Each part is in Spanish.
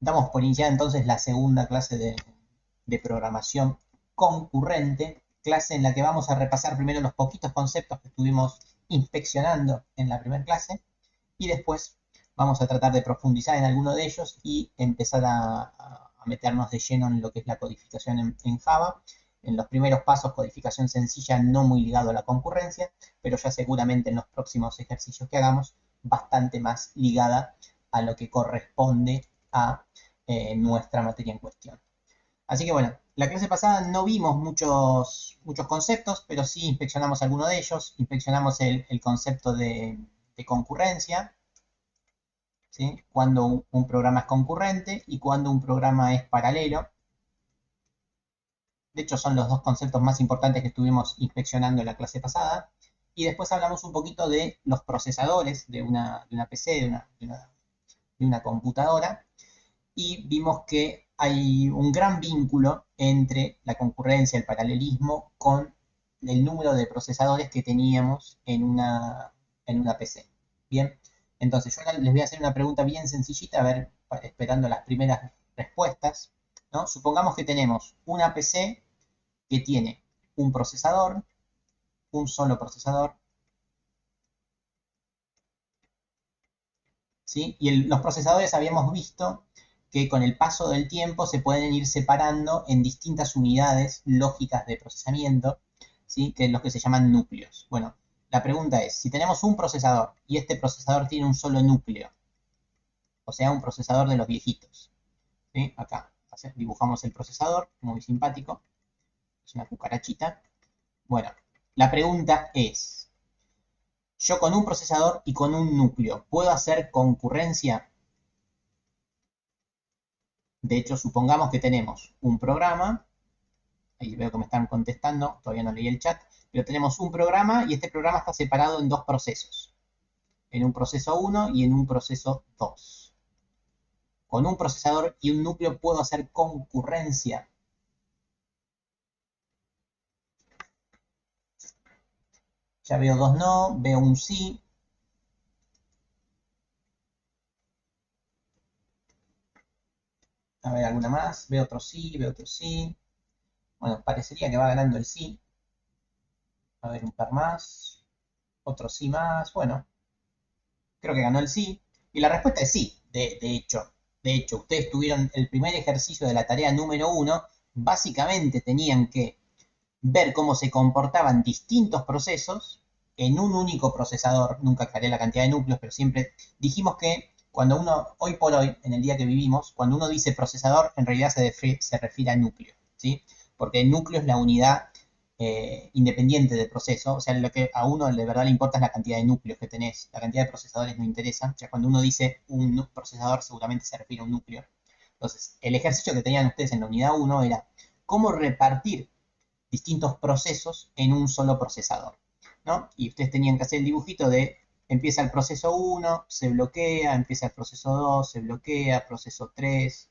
Damos por iniciada entonces la segunda clase de programación concurrente, clase en la que vamos a repasar primero los poquitos conceptos que estuvimos inspeccionando en la primera clase y después vamos a tratar de profundizar en alguno de ellos y empezar a meternos de lleno en lo que es la codificación en Java. En los primeros pasos, codificación sencilla, no muy ligado a la concurrencia, pero ya seguramente en los próximos ejercicios que hagamos, bastante más ligada a lo que corresponde a nuestra materia en cuestión. Así que bueno, la clase pasada no vimos muchos conceptos, pero sí inspeccionamos alguno de ellos. Inspeccionamos el concepto de concurrencia, ¿sí? Cuando un programa es concurrente y cuando un programa es paralelo. De hecho, son los dos conceptos más importantes que estuvimos inspeccionando en la clase pasada. Y después hablamos un poquito de los procesadores de una PC, de una computadora. Y vimos que hay un gran vínculo entre la concurrencia, el paralelismo, con el número de procesadores que teníamos en una PC. Bien, entonces yo les voy a hacer una pregunta bien sencillita, a ver, esperando las primeras respuestas, ¿no? Supongamos que tenemos una PC que tiene un procesador, un solo procesador, ¿sí? Y los procesadores habíamos visto que con el paso del tiempo se pueden ir separando en distintas unidades lógicas de procesamiento, ¿sí? Que es lo que se llaman núcleos. Bueno, la pregunta es, si tenemos un procesador y este procesador tiene un solo núcleo, o sea, un procesador de los viejitos, ¿sí? Acá dibujamos el procesador, muy simpático, es una cucarachita. Bueno, la pregunta es, yo con un procesador y con un núcleo, ¿puedo hacer concurrencia? De hecho, supongamos que tenemos un programa, ahí veo que me están contestando, todavía no leí el chat, pero tenemos un programa y este programa está separado en dos procesos, en un proceso 1 y en un proceso 2. Con un procesador y un núcleo puedo hacer concurrencia. Ya veo dos no, veo un sí. A ver, alguna más. Veo otro sí, veo otro sí. Bueno, parecería que va ganando el sí. A ver, un par más. Otro sí más. Bueno, creo que ganó el sí. Y la respuesta es sí, de hecho. De hecho, ustedes tuvieron el primer ejercicio de la tarea número 1. Básicamente tenían que ver cómo se comportaban distintos procesos en un único procesador. Nunca aclaré la cantidad de núcleos, pero siempre dijimos que cuando uno, hoy por hoy, en el día que vivimos, cuando uno dice procesador, en realidad se refiere a núcleo, ¿sí? Porque el núcleo es la unidad independiente del proceso, o sea, lo que a uno de verdad le importa es la cantidad de núcleos que tenés, la cantidad de procesadores no interesa, o sea, cuando uno dice un procesador seguramente se refiere a un núcleo. Entonces, el ejercicio que tenían ustedes en la unidad 1 era cómo repartir distintos procesos en un solo procesador, ¿no? Y ustedes tenían que hacer el dibujito de empieza el proceso 1, se bloquea, empieza el proceso 2, se bloquea, proceso 3,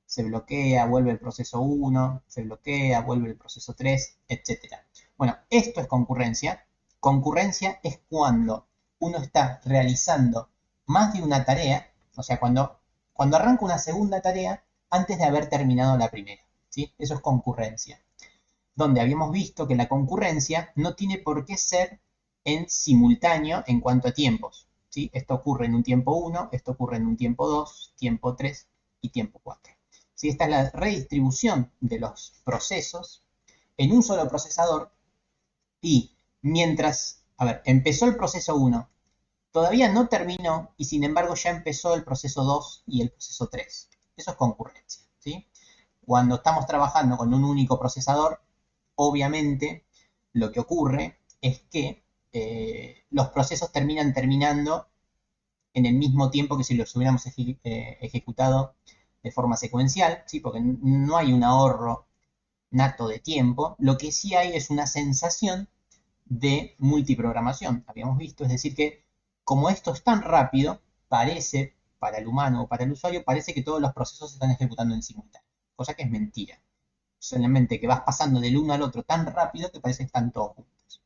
se bloquea, vuelve el proceso 1, se bloquea, vuelve el proceso 3, etcétera. Bueno, esto es concurrencia. Concurrencia es cuando uno está realizando más de una tarea, o sea, cuando arranca una segunda tarea antes de haber terminado la primera, ¿sí? Eso es concurrencia, donde habíamos visto que la concurrencia no tiene por qué ser en simultáneo en cuanto a tiempos, ¿sí? Esto ocurre en un tiempo 1, esto ocurre en un tiempo 2, tiempo 3 y tiempo 4. ¿Sí? Esta es la redistribución de los procesos en un solo procesador y mientras, a ver, empezó el proceso 1, todavía no terminó y sin embargo ya empezó el proceso 2 y el proceso 3. Eso es concurrencia, ¿sí? Cuando estamos trabajando con un único procesador, obviamente lo que ocurre es que los procesos terminan terminando en el mismo tiempo que si los hubiéramos ejecutado de forma secuencial, ¿sí? Porque no hay un ahorro nato de tiempo. Lo que sí hay es una sensación de multiprogramación, habíamos visto, es decir que como esto es tan rápido, parece, para el humano o para el usuario, parece que todos los procesos se están ejecutando en simultáneo, cosa que es mentira. Solamente que vas pasando del uno al otro tan rápido que parece que están todos juntos.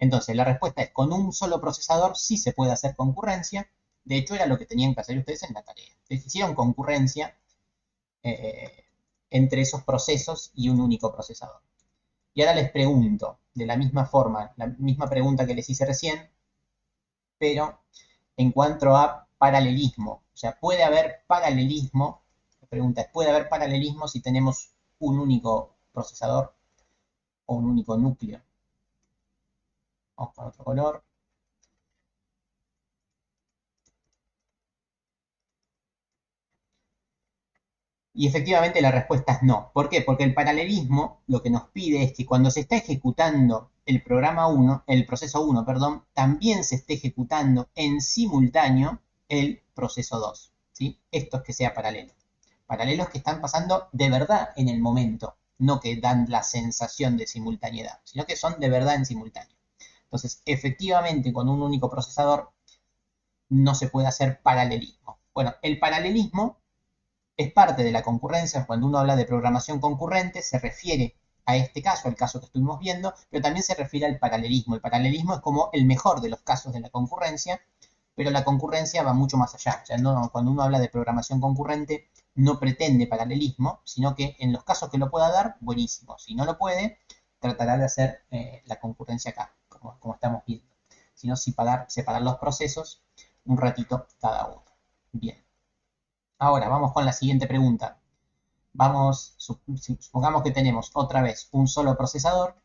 Entonces, la respuesta es, con un solo procesador sí se puede hacer concurrencia. De hecho, era lo que tenían que hacer ustedes en la tarea. Ustedes hicieron concurrencia eh, entre esos procesos y un único procesador. Y ahora les pregunto, de la misma forma, la misma pregunta que les hice recién, pero en cuanto a paralelismo. O sea, ¿puede haber paralelismo? La pregunta es, ¿puede haber paralelismo si tenemos un único procesador o un único núcleo? Vamos con otro color. Y efectivamente la respuesta es no. ¿Por qué? Porque el paralelismo lo que nos pide es que cuando se está ejecutando el programa 1, el proceso 1, perdón, también se esté ejecutando en simultáneo el proceso 2. ¿Sí? Esto es que sea paralelo. Paralelos que están pasando de verdad en el momento, no que dan la sensación de simultaneidad, sino que son de verdad en simultáneo. Entonces, efectivamente, con un único procesador no se puede hacer paralelismo. Bueno, el paralelismo es parte de la concurrencia. Cuando uno habla de programación concurrente, se refiere a este caso, al caso que estuvimos viendo, pero también se refiere al paralelismo. El paralelismo es como el mejor de los casos de la concurrencia, pero la concurrencia va mucho más allá. O sea, no, cuando uno habla de programación concurrente, no pretende paralelismo, sino que en los casos que lo pueda dar, buenísimo. Si no lo puede, tratará de hacer la concurrencia acá, como estamos viendo. Si no, separar los procesos un ratito cada uno. Bien. Ahora, vamos con la siguiente pregunta. Supongamos que tenemos otra vez un solo procesador,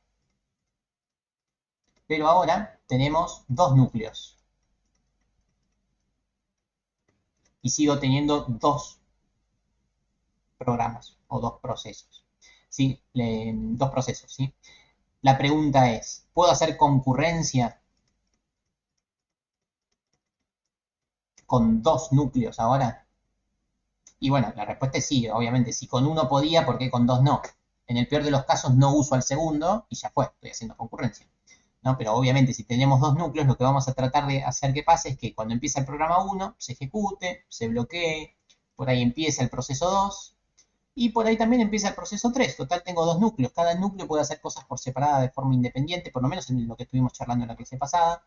pero ahora tenemos dos núcleos. Y sigo teniendo dos programas o dos procesos. ¿Sí? Dos procesos, ¿sí? La pregunta es, ¿puedo hacer concurrencia con dos núcleos ahora? Y bueno, la respuesta es sí, obviamente. Si con uno podía, ¿por qué con dos no? En el peor de los casos no uso al segundo y ya fue, estoy haciendo concurrencia. ¿No? Pero obviamente si tenemos dos núcleos, lo que vamos a tratar de hacer que pase es que cuando empieza el programa 1, se ejecute, se bloquee, por ahí empieza el proceso 2 y por ahí también empieza el proceso 3. Total, tengo dos núcleos. Cada núcleo puede hacer cosas por separada de forma independiente, por lo menos en lo que estuvimos charlando en la clase pasada.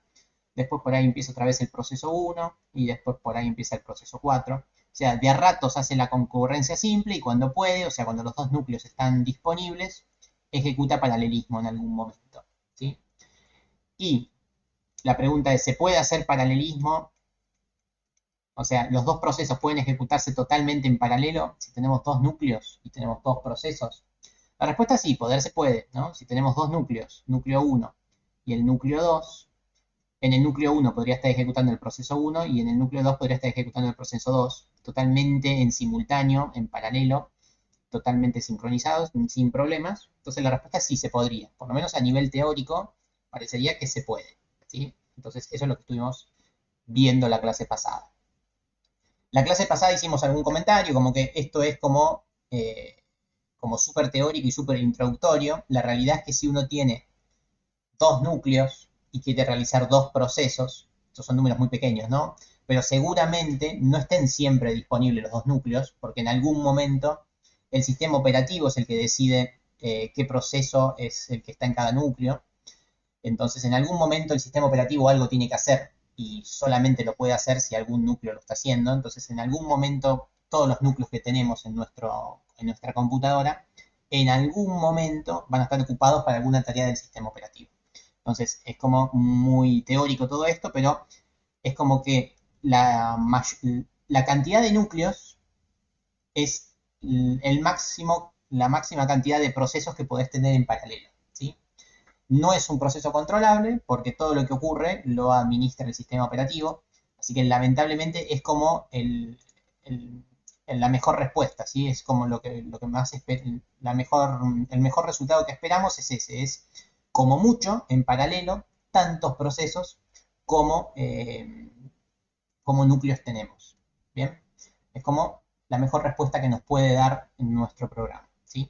Después por ahí empieza otra vez el proceso 1 y después por ahí empieza el proceso 4. O sea, de a ratos hace la concurrencia simple y cuando puede, o sea, cuando los dos núcleos están disponibles, ejecuta paralelismo en algún momento. ¿Sí? Y la pregunta es, ¿se puede hacer paralelismo? O sea, ¿los dos procesos pueden ejecutarse totalmente en paralelo si tenemos dos núcleos y tenemos dos procesos? La respuesta es sí, poder se puede, ¿no? Si tenemos dos núcleos, núcleo 1 y el núcleo 2, en el núcleo 1 podría estar ejecutando el proceso 1 y en el núcleo 2 podría estar ejecutando el proceso 2, totalmente en simultáneo, en paralelo, totalmente sincronizados, sin problemas. Entonces la respuesta es sí se podría, por lo menos a nivel teórico, parecería que se puede, ¿sí? Entonces eso es lo que estuvimos viendo la clase pasada. La clase pasada hicimos algún comentario, como que esto es como súper teórico y súper introductorio. La realidad es que si uno tiene dos núcleos y quiere realizar dos procesos, estos son números muy pequeños, ¿no? Pero seguramente no estén siempre disponibles los dos núcleos, porque en algún momento el sistema operativo es el que decide qué proceso es el que está en cada núcleo. Entonces, en algún momento el sistema operativo algo tiene que hacer y solamente lo puede hacer si algún núcleo lo está haciendo. Entonces, en algún momento todos los núcleos que tenemos en nuestra computadora, en algún momento van a estar ocupados para alguna tarea del sistema operativo. Entonces, es como muy teórico todo esto, pero es como que la cantidad de núcleos es la máxima cantidad de procesos que podés tener en paralelo. ¿Sí? No es un proceso controlable porque todo lo que ocurre lo administra el sistema operativo, así que lamentablemente es como la mejor respuesta, ¿sí? Es como lo que más el mejor resultado que esperamos es ese, es como mucho en paralelo tantos procesos como, como núcleos tenemos. Bien, es como la mejor respuesta que nos puede dar en nuestro programa, ¿sí?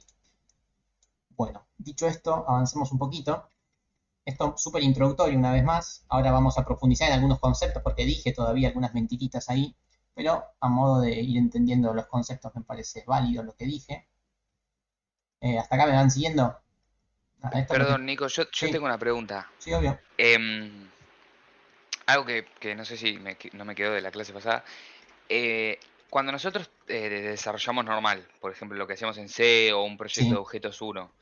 Bueno, dicho esto, avancemos un poquito. Esto es súper introductorio una vez más. Ahora vamos a profundizar en algunos conceptos porque dije todavía algunas mentiritas ahí, pero a modo de ir entendiendo los conceptos me parece válido lo que dije. ¿Hasta acá me van siguiendo? Esto es lo que... Perdón, Nico, yo Sí, tengo una pregunta. sí, obvio. Algo que no sé si no me quedó de la clase pasada. Cuando nosotros desarrollamos normal, por ejemplo, lo que hacemos en C o un proyecto de Sí. objetos uno,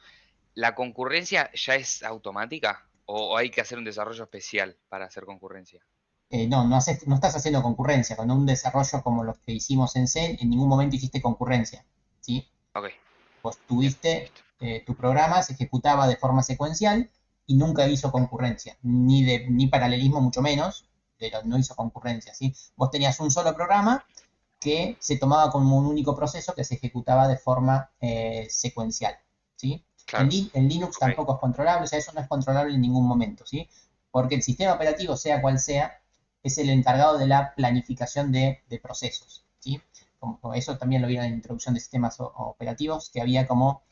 ¿la concurrencia ya es automática? ¿O hay que hacer un desarrollo especial para hacer concurrencia? No estás haciendo concurrencia. Con un desarrollo como los que hicimos en C, en ningún momento hiciste concurrencia. ¿Sí? Ok, Vos bien, tuviste, listo. tu programa se ejecutaba de forma secuencial y nunca hizo concurrencia, ni paralelismo mucho menos, pero no hizo concurrencia, ¿sí? Vos tenías un solo programa que se tomaba como un único proceso que se ejecutaba de forma secuencial, ¿sí? Claro, En Linux ok, tampoco es controlable, o sea, eso no es controlable en ningún momento, ¿sí? Porque el sistema operativo, sea cual sea, es el encargado de la planificación de procesos, ¿sí? Como eso también lo vi en la introducción de sistemas operativos, que había como,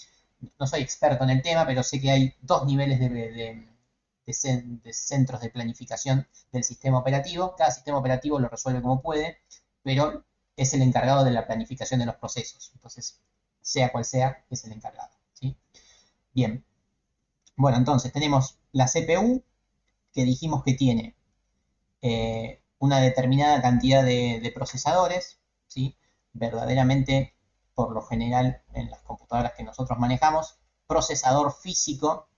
no soy experto en el tema, pero sé que hay dos niveles de centros de planificación del sistema operativo. Cada sistema operativo lo resuelve como puede, pero es el encargado de la planificación de los procesos. Entonces, sea cual sea, es el encargado, ¿sí? Bien, bueno, entonces tenemos la CPU, que dijimos que tiene una determinada cantidad de procesadores, ¿sí? Verdaderamente, por lo general, en las computadoras que nosotros manejamos, procesador físico,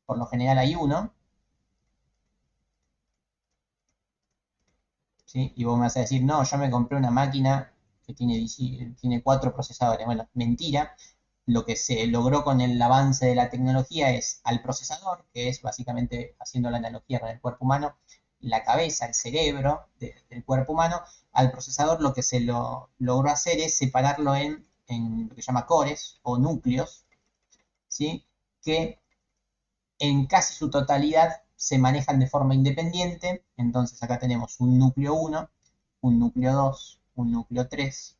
por lo general hay uno, ¿sí? Y vos me vas a decir, no, yo me compré una máquina que tiene cuatro procesadores. Bueno, mentira. Lo que se logró con el avance de la tecnología es al procesador, que es básicamente, haciendo la analogía con el cuerpo humano, la cabeza, el cerebro del cuerpo humano. Al procesador lo que logró hacer es separarlo en lo que se llama cores o núcleos, ¿sí? Que en casi su totalidad se manejan de forma independiente. Entonces acá tenemos un núcleo 1, un núcleo 2, un núcleo 3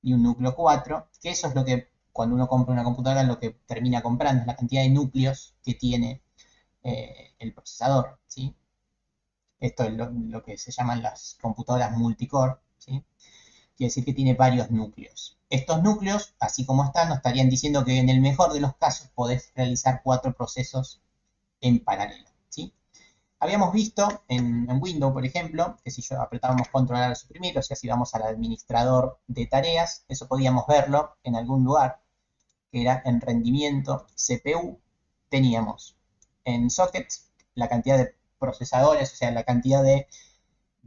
y un núcleo 4, que eso es lo que cuando uno compra una computadora lo que termina comprando, es la cantidad de núcleos que tiene el procesador, ¿sí? Esto es lo que se llaman las computadoras multicore, ¿sí? Quiere decir que tiene varios núcleos. Estos núcleos, así como están, nos estarían diciendo que en el mejor de los casos podés realizar cuatro procesos en paralelo, ¿sí? Habíamos visto en Windows, por ejemplo, que si yo apretábamos control al suprimir, o sea, si vamos al administrador de tareas, eso podíamos verlo en algún lugar, que era en rendimiento CPU, teníamos en sockets la cantidad de procesadores, o sea, la cantidad de,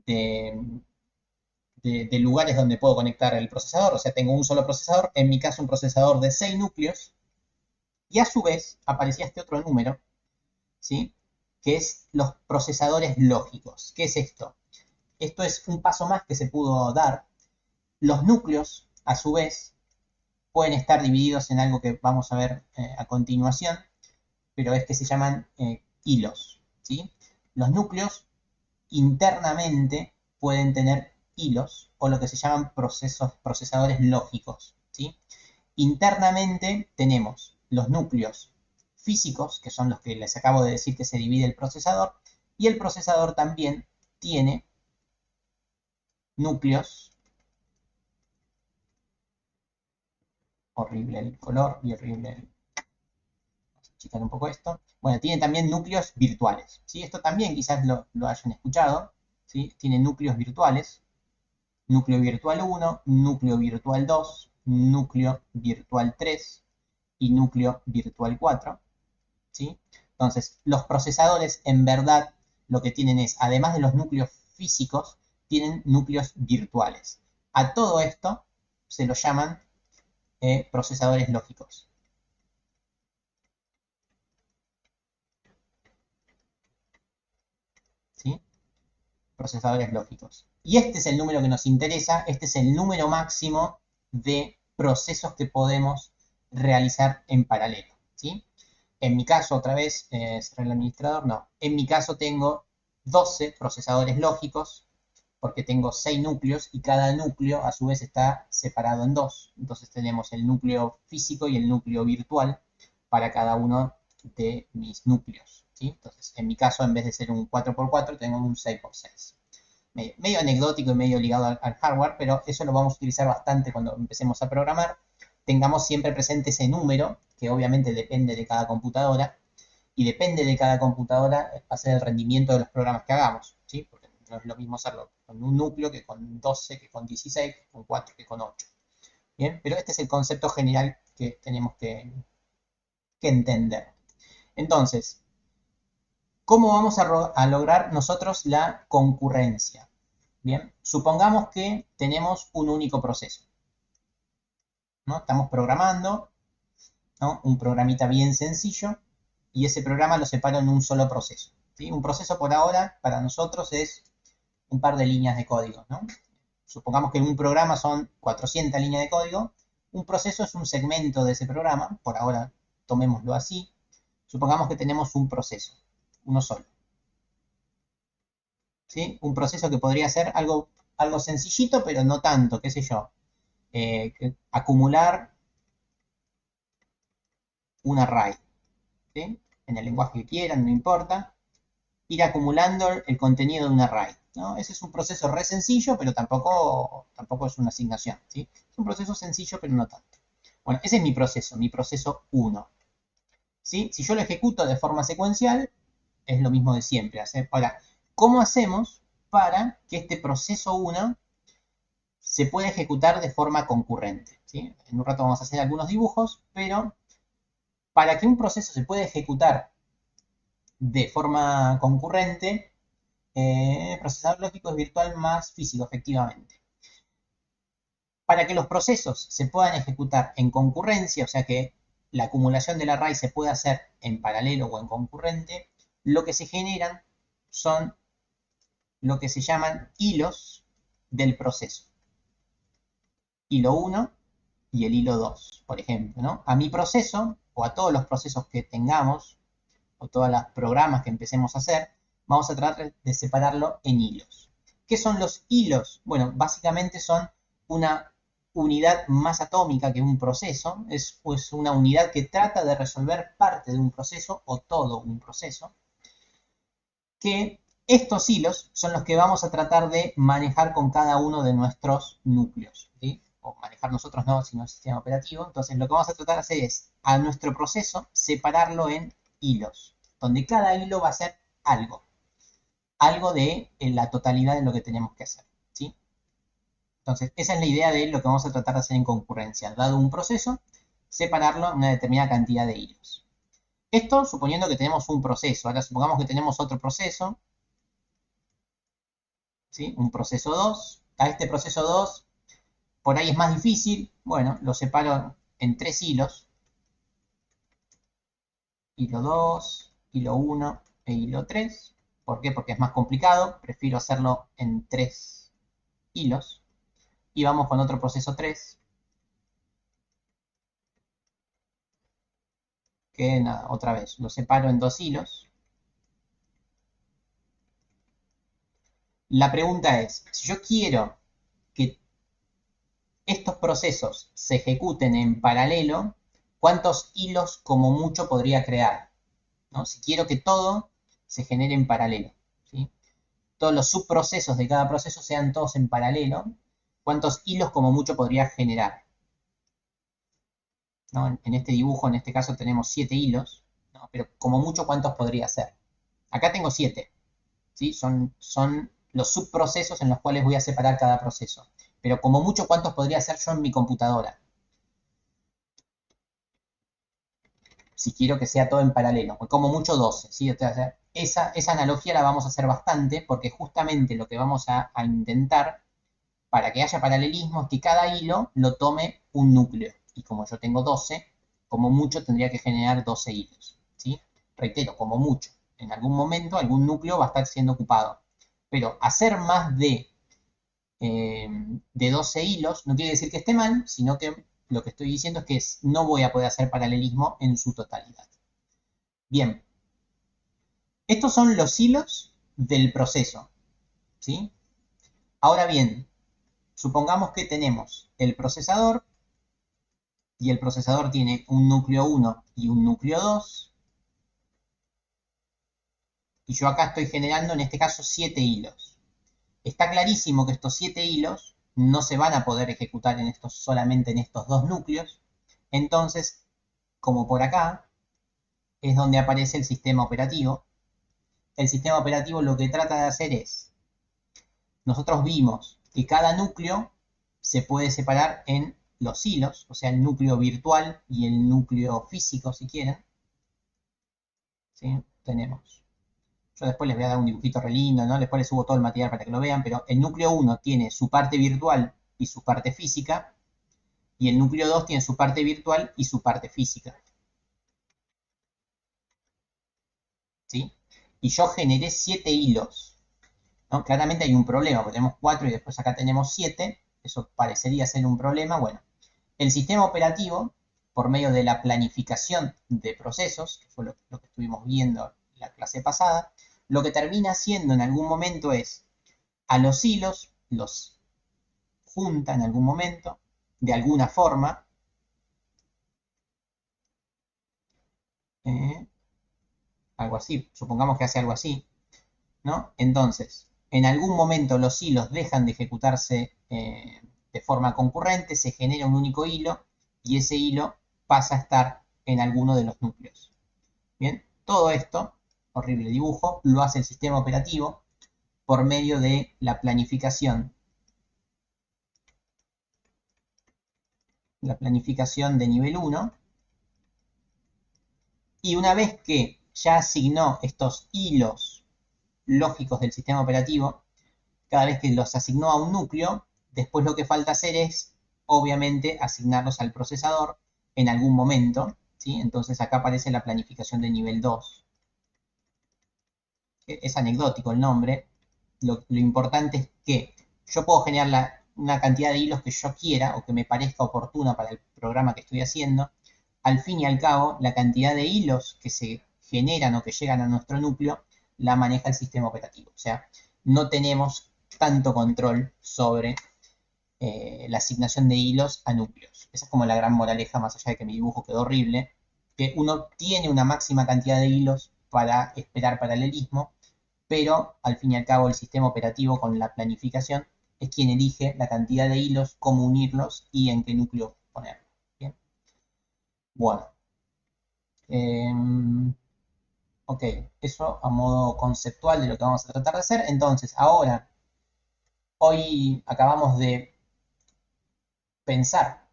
de lugares donde puedo conectar el procesador, o sea, tengo un solo procesador, en mi caso un procesador de 6 núcleos, y a su vez aparecía este otro número, ¿sí? Que es los procesadores lógicos. ¿Qué es esto? Esto es un paso más que se pudo dar. Los núcleos, a su vez, pueden estar divididos en algo que vamos a ver a continuación, pero es que se llaman hilos, ¿sí? Los núcleos internamente pueden tener hilos o lo que se llaman procesadores lógicos, ¿sí? Internamente tenemos los núcleos físicos, que son los que les acabo de decir que se divide el procesador, y el procesador también tiene núcleos, horrible el color y horrible el, vamos a achicar un poco esto, bueno, tiene también núcleos virtuales, ¿sí? Esto también quizás lo hayan escuchado, ¿sí? Tiene núcleos virtuales, núcleo virtual 1, núcleo virtual 2, núcleo virtual 3 y núcleo virtual 4, ¿sí? Entonces, los procesadores en verdad lo que tienen es, además de los núcleos físicos, tienen núcleos virtuales. A todo esto se lo llaman procesadores lógicos, ¿sí? Procesadores lógicos. Y este es el número que nos interesa, este es el número máximo de procesos que podemos realizar en paralelo, ¿sí? En mi caso, otra vez, cerrar el administrador, no. En mi caso tengo 12 procesadores lógicos, porque tengo 6 núcleos y cada núcleo a su vez está separado en dos. Entonces tenemos el núcleo físico y el núcleo virtual para cada uno de mis núcleos, ¿sí? Entonces, en mi caso, en vez de ser un 4x4, tengo un 6x6. Medio anecdótico y medio ligado al hardware, pero eso lo vamos a utilizar bastante cuando empecemos a programar. Tengamos siempre presente ese número, que obviamente depende de cada computadora, y depende de cada computadora va a ser el rendimiento de los programas que hagamos, ¿sí? Porque no es lo mismo hacerlo con un núcleo, que con 12, que con 16, que con 4, que con 8. Bien, pero este es el concepto general que tenemos que entender. Entonces, ¿cómo vamos a lograr nosotros la concurrencia? Bien, supongamos que tenemos un único proceso, ¿no? Estamos programando, ¿no? Un programita bien sencillo y ese programa lo separo en un solo proceso, ¿sí? Un proceso por ahora para nosotros es un par de líneas de código, ¿no? Supongamos que un programa son 400 líneas de código, un proceso es un segmento de ese programa, por ahora tomémoslo así. Supongamos que tenemos un proceso, uno solo, ¿sí? Un proceso que podría ser algo sencillito, pero no tanto, qué sé yo. Acumular un array, ¿sí? En el lenguaje que quieran, no importa. Ir acumulando el contenido de un array, ¿no? Ese es un proceso re sencillo, pero tampoco es una asignación, ¿sí? Es un proceso sencillo, pero no tanto. Bueno, ese es mi proceso 1. ¿Sí? Si yo lo ejecuto de forma secuencial, es lo mismo de siempre. Ahora, ¿cómo hacemos para que este proceso 1 se pueda ejecutar de forma concurrente? ¿Sí? En un rato vamos a hacer algunos dibujos, pero para que un proceso se pueda ejecutar de forma concurrente, procesador lógico es virtual más físico, efectivamente. Para que los procesos se puedan ejecutar en concurrencia, o sea que la acumulación del array se pueda hacer en paralelo o en concurrente, lo que se generan son lo que se llaman hilos del proceso. Hilo 1 y el hilo 2, por ejemplo, ¿no? A mi proceso, o a todos los procesos que tengamos, o todos los programas que empecemos a hacer, vamos a tratar de separarlo en hilos. ¿Qué son los hilos? Bueno, básicamente son una unidad más atómica que un proceso, es pues una unidad que trata de resolver parte de un proceso o todo un proceso, que estos hilos son los que vamos a tratar de manejar con cada uno de nuestros núcleos, ¿sí? O manejar nosotros no, sino el sistema operativo. Entonces lo que vamos a tratar de hacer es a nuestro proceso separarlo en hilos, donde cada hilo va a ser algo de la totalidad de lo que tenemos que hacer, ¿sí? Entonces esa es la idea de lo que vamos a tratar de hacer en concurrencia. Dado un proceso, separarlo en una determinada cantidad de hilos. Esto suponiendo que tenemos un proceso. Ahora supongamos que tenemos otro proceso, ¿sí? Un proceso 2. A este proceso 2, por ahí es más difícil. Bueno, lo separo en 3 hilos. Hilo 2, hilo 1 e hilo 3. ¿Por qué? Porque es más complicado. Prefiero hacerlo en 3 hilos. Y vamos con otro proceso 3. Que nada, otra vez, lo separo en 2 hilos. La pregunta es, si yo quiero que estos procesos se ejecuten en paralelo, ¿cuántos hilos como mucho podría crear? ¿No? Si quiero que todo se genere en paralelo, ¿sí? Todos los subprocesos de cada proceso sean todos en paralelo, ¿cuántos hilos como mucho podría generar? ¿No? En este dibujo, en este caso, tenemos 7 hilos, ¿no? Pero como mucho, ¿cuántos podría ser? Acá tengo 7, ¿sí? Son los subprocesos en los cuales voy a separar cada proceso. Pero como mucho, ¿cuántos podría hacer yo en mi computadora? Si quiero que sea todo en paralelo, como mucho 12, ¿sí? O sea, esa analogía la vamos a hacer bastante porque justamente lo que vamos a intentar para que haya paralelismo es que cada hilo lo tome un núcleo. Y como yo tengo 12, como mucho tendría que generar 12 hilos, ¿sí? Reitero, como mucho. En algún momento algún núcleo va a estar siendo ocupado. Pero hacer más de 12 hilos no quiere decir que esté mal, sino que lo que estoy diciendo es que no voy a poder hacer paralelismo en su totalidad. Bien, estos son los hilos del proceso, ¿sí? Ahora bien, supongamos que tenemos el procesador y el procesador tiene un núcleo 1 y un núcleo 2 y yo acá estoy generando en este caso 7 hilos. Está clarísimo que estos 7 hilos no se van a poder ejecutar solamente en estos dos núcleos, entonces, como por acá, es donde aparece el sistema operativo. El sistema operativo lo que trata de hacer es nosotros vimos que cada núcleo se puede separar en los hilos, o sea, el núcleo virtual y el núcleo físico, si quieren. ¿Sí? Tenemos. Yo después les voy a dar un dibujito re lindo, ¿no? Después les subo todo el material para que lo vean, pero el núcleo 1 tiene su parte virtual y su parte física, y el núcleo 2 tiene su parte virtual y su parte física. ¿Sí? Y yo generé 7 hilos, ¿no? Claramente hay un problema, porque tenemos 4 y después acá tenemos 7. Eso parecería ser un problema. Bueno, el sistema operativo, por medio de la planificación de procesos, que fue lo que estuvimos viendo en la clase pasada, lo que termina haciendo en algún momento es a los hilos los junta en algún momento, de alguna forma, algo así, supongamos que hace algo así, ¿no? Entonces, en algún momento los hilos dejan de ejecutarse de forma concurrente, se genera un único hilo y ese hilo pasa a estar en alguno de los núcleos. Bien, todo esto, horrible dibujo, lo hace el sistema operativo por medio de la planificación de nivel 1. Y una vez que ya asignó estos hilos lógicos del sistema operativo, cada vez que los asignó a un núcleo, después lo que falta hacer es, obviamente, asignarlos al procesador en algún momento, ¿sí? Entonces acá aparece la planificación de nivel 2. Es anecdótico el nombre. Lo importante es que yo puedo generar una cantidad de hilos que yo quiera o que me parezca oportuna para el programa que estoy haciendo. Al fin y al cabo, la cantidad de hilos que se generan o que llegan a nuestro núcleo la maneja el sistema operativo. O sea, no tenemos tanto control sobre la asignación de hilos a núcleos. Esa es como la gran moraleja, más allá de que mi dibujo quedó horrible, que uno tiene una máxima cantidad de hilos para esperar paralelismo, pero al fin y al cabo el sistema operativo con la planificación es quien elige la cantidad de hilos, cómo unirlos y en qué núcleo ponerlos. ¿Bien? Bueno. Ok, eso a modo conceptual de lo que vamos a tratar de hacer. Entonces, ahora, hoy acabamos de pensar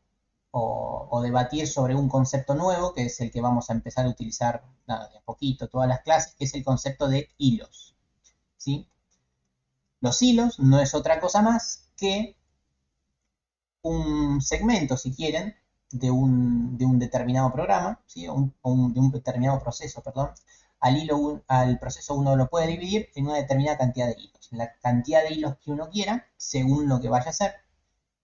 o debatir sobre un concepto nuevo, que es el que vamos a empezar a utilizar nada, de a poquito, todas las clases, que es el concepto de hilos. ¿Sí? Los hilos no es otra cosa más que un segmento, si quieren, de un determinado programa, ¿sí? De un determinado proceso, perdón. Al proceso uno lo puede dividir en una determinada cantidad de hilos. La cantidad de hilos que uno quiera, según lo que vaya a hacer,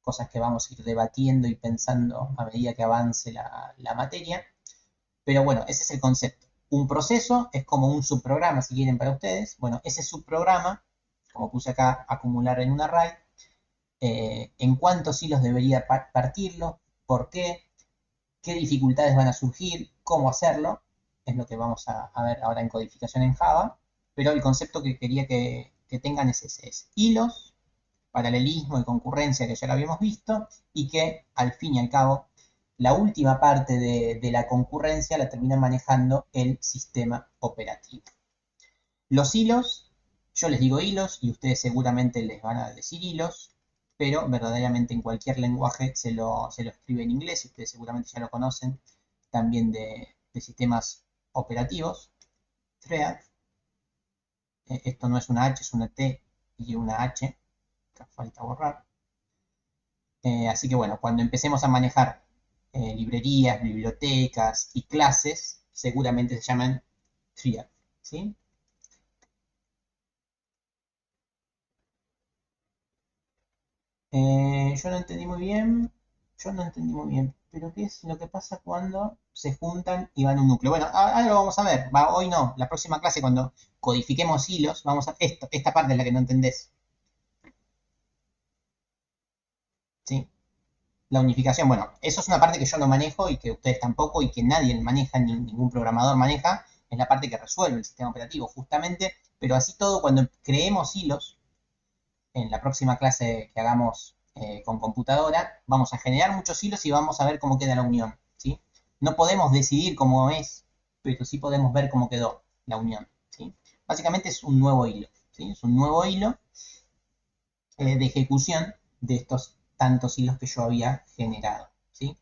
cosas que vamos a ir debatiendo y pensando a medida que avance la materia. Pero bueno, ese es el concepto. Un proceso es como un subprograma, si quieren, para ustedes. Bueno, ese subprograma, como puse acá, acumular en un array, en cuántos hilos debería partirlo, por qué dificultades van a surgir, cómo hacerlo, es lo que vamos a ver ahora en codificación en Java, pero el concepto que quería que tengan es ese, es hilos, paralelismo y concurrencia, que ya lo habíamos visto, y que al fin y al cabo la última parte de la concurrencia la termina manejando el sistema operativo. Los hilos, yo les digo hilos y ustedes seguramente les van a decir hilos, pero verdaderamente en cualquier lenguaje se lo escribe en inglés, y ustedes seguramente ya lo conocen también de sistemas operativos. Thread, esto no es una H, es una T y una H, acá falta borrar. Así que bueno, cuando empecemos a manejar librerías, bibliotecas y clases, seguramente se llaman Thread, ¿sí? Yo no entendí muy bien. Yo no entendí muy bien. Pero ¿qué es lo que pasa cuando se juntan y van a un núcleo? Bueno, ahora lo vamos a ver. Hoy no. La próxima clase, cuando codifiquemos hilos, vamos a. Esta parte es la que no entendés. ¿Sí? La unificación. Bueno, eso es una parte que yo no manejo y que ustedes tampoco y que nadie maneja, ni ningún programador maneja. Es la parte que resuelve el sistema operativo, justamente. Pero así todo, cuando creemos hilos, en la próxima clase que hagamos con computadora, vamos a generar muchos hilos y vamos a ver cómo queda la unión, ¿sí? No podemos decidir cómo es, pero sí podemos ver cómo quedó la unión, ¿sí? Básicamente es un nuevo hilo, ¿sí? Es un nuevo hilo de ejecución de estos tantos hilos que yo había generado, ¿sí?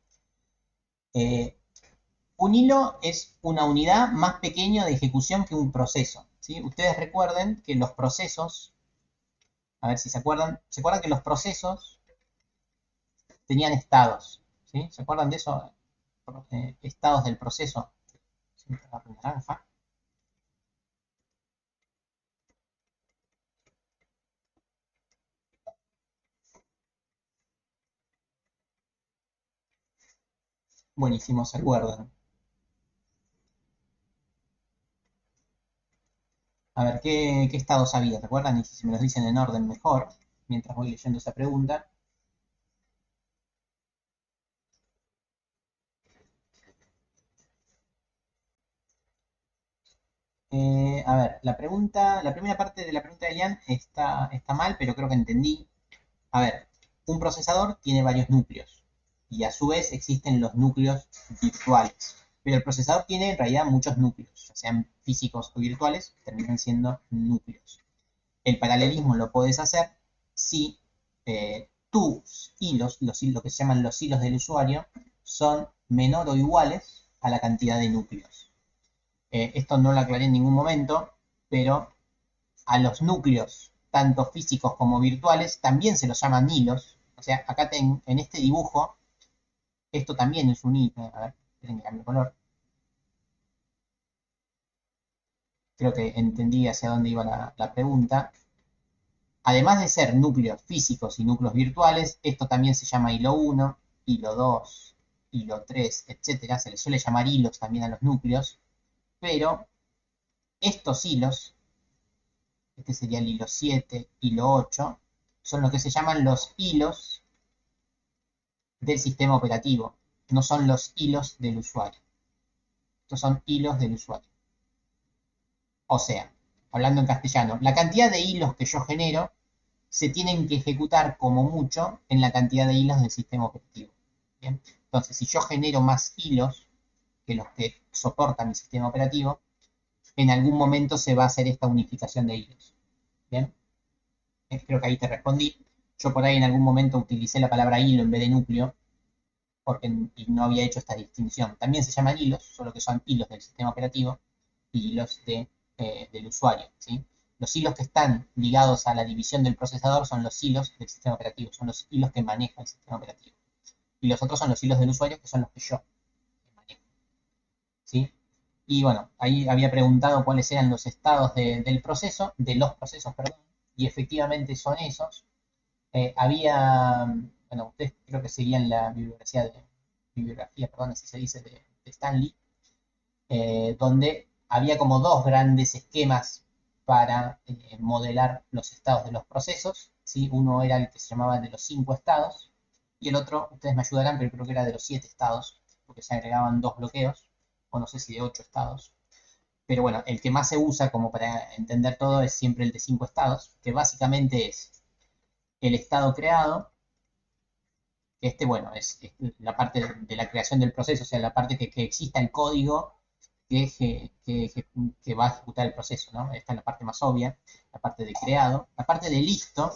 Un hilo es una unidad más pequeña de ejecución que un proceso, ¿sí? Ustedes recuerden que los procesos, a ver si ¿se acuerdan que los procesos tenían estados? ¿Sí? ¿Se acuerdan de eso? Estados del proceso. Naranja. Buenísimo, ¿se acuerdan? A ver, ¿qué estados había? ¿Se acuerdan? Y si me los dicen en orden mejor, mientras voy leyendo esa pregunta. A ver, la primera parte de la pregunta de Ian está mal, pero creo que entendí. A ver, un procesador tiene varios núcleos y a su vez existen los núcleos virtuales. Pero el procesador tiene en realidad muchos núcleos, ya sean físicos o virtuales, terminan siendo núcleos. El paralelismo lo puedes hacer si tus hilos, lo que se llaman los hilos del usuario, son menor o iguales a la cantidad de núcleos. Esto no lo aclaré en ningún momento, pero a los núcleos, tanto físicos como virtuales, también se los llaman hilos. O sea, acá en este dibujo, esto también es un hilo. A ver, esperen que cambie el color. Creo que entendí hacia dónde iba la pregunta. Además de ser núcleos físicos y núcleos virtuales, esto también se llama hilo 1, hilo 2, hilo 3, etcétera. Se les suele llamar hilos también a los núcleos, pero estos hilos, este sería el hilo 7, hilo 8, son lo que se llaman los hilos del sistema operativo, no son los hilos del usuario. Estos son hilos del usuario. O sea, hablando en castellano, la cantidad de hilos que yo genero se tienen que ejecutar como mucho en la cantidad de hilos del sistema operativo. ¿Bien? Entonces, si yo genero más hilos que los que soporta mi sistema operativo, en algún momento se va a hacer esta unificación de hilos. ¿Bien? Creo que ahí te respondí. Yo por ahí en algún momento utilicé la palabra hilo en vez de núcleo, porque y no había hecho esta distinción. También se llaman hilos, solo que son hilos del sistema operativo y hilos del usuario. ¿Sí? Los hilos que están ligados a la división del procesador son los hilos del sistema operativo, son los hilos que maneja el sistema operativo. Y los otros son los hilos del usuario, que son los que yo manejo. ¿Sí? Y bueno, ahí había preguntado cuáles eran los estados del proceso, de los procesos, perdón, y efectivamente son esos. Había, bueno, ustedes creo que seguían la bibliografía, perdón, así se dice, de Stanley, donde había como dos grandes esquemas para modelar los estados de los procesos, ¿sí? Uno era el que se llamaba de los 5 estados, y el otro, ustedes me ayudarán, pero creo que era de los 7 estados, porque se agregaban dos bloqueos, o no sé si de 8 estados. Pero bueno, el que más se usa como para entender todo es siempre el de 5 estados, que básicamente es el estado creado, que bueno, es la parte de la creación del proceso, o sea, la parte que exista el código que va a ejecutar el proceso, ¿no? Esta es la parte más obvia, la parte de creado. La parte de listo,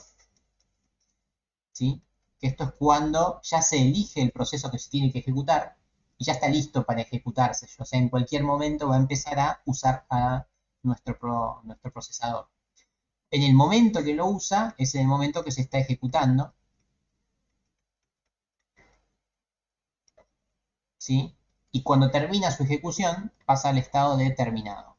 ¿sí? Que esto es cuando ya se elige el proceso que se tiene que ejecutar y ya está listo para ejecutarse. O sea, en cualquier momento va a empezar a usar a nuestro procesador. En el momento que lo usa, es en el momento que se está ejecutando, ¿sí? Y cuando termina su ejecución, pasa al estado de terminado.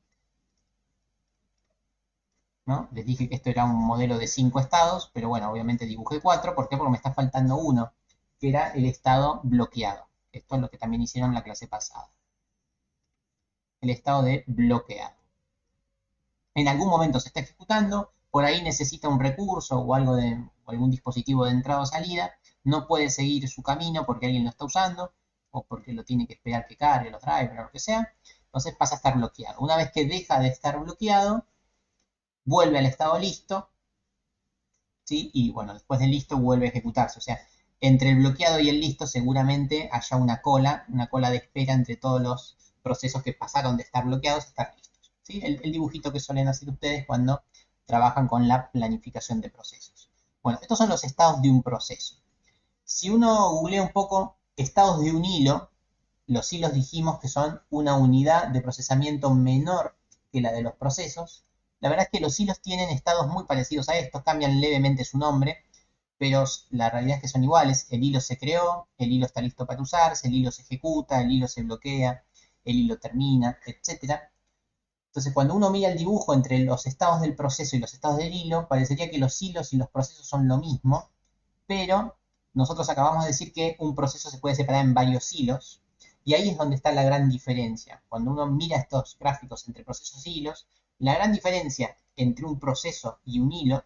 ¿No? Les dije que esto era un modelo de 5 estados, pero bueno, obviamente dibujé 4. ¿Por qué? Porque me está faltando uno, que era el estado bloqueado. Esto es lo que también hicieron en la clase pasada. El estado de bloqueado. En algún momento se está ejecutando, por ahí necesita un recurso o algún dispositivo de entrada o salida, no puede seguir su camino porque alguien lo está usando, o porque lo tiene que esperar que cargue los drivers o lo que sea, entonces pasa a estar bloqueado. Una vez que deja de estar bloqueado, vuelve al estado listo, ¿sí? Y bueno, después de listo vuelve a ejecutarse. O sea, entre el bloqueado y el listo seguramente haya una cola de espera entre todos los procesos que pasaron de estar bloqueados a estar listos. ¿Sí? El dibujito que suelen hacer ustedes cuando trabajan con la planificación de procesos. Bueno, estos son los estados de un proceso. Si uno googlea un poco estados de un hilo, los hilos dijimos que son una unidad de procesamiento menor que la de los procesos. La verdad es que los hilos tienen estados muy parecidos a estos, cambian levemente su nombre, pero la realidad es que son iguales. El hilo se creó, el hilo está listo para usarse, el hilo se ejecuta, el hilo se bloquea, el hilo termina, etc. Entonces, cuando uno mira el dibujo entre los estados del proceso y los estados del hilo, parecería que los hilos y los procesos son lo mismo, pero nosotros acabamos de decir que un proceso se puede separar en varios hilos, y ahí es donde está la gran diferencia. Cuando uno mira estos gráficos entre procesos y hilos, la gran diferencia entre un proceso y un hilo,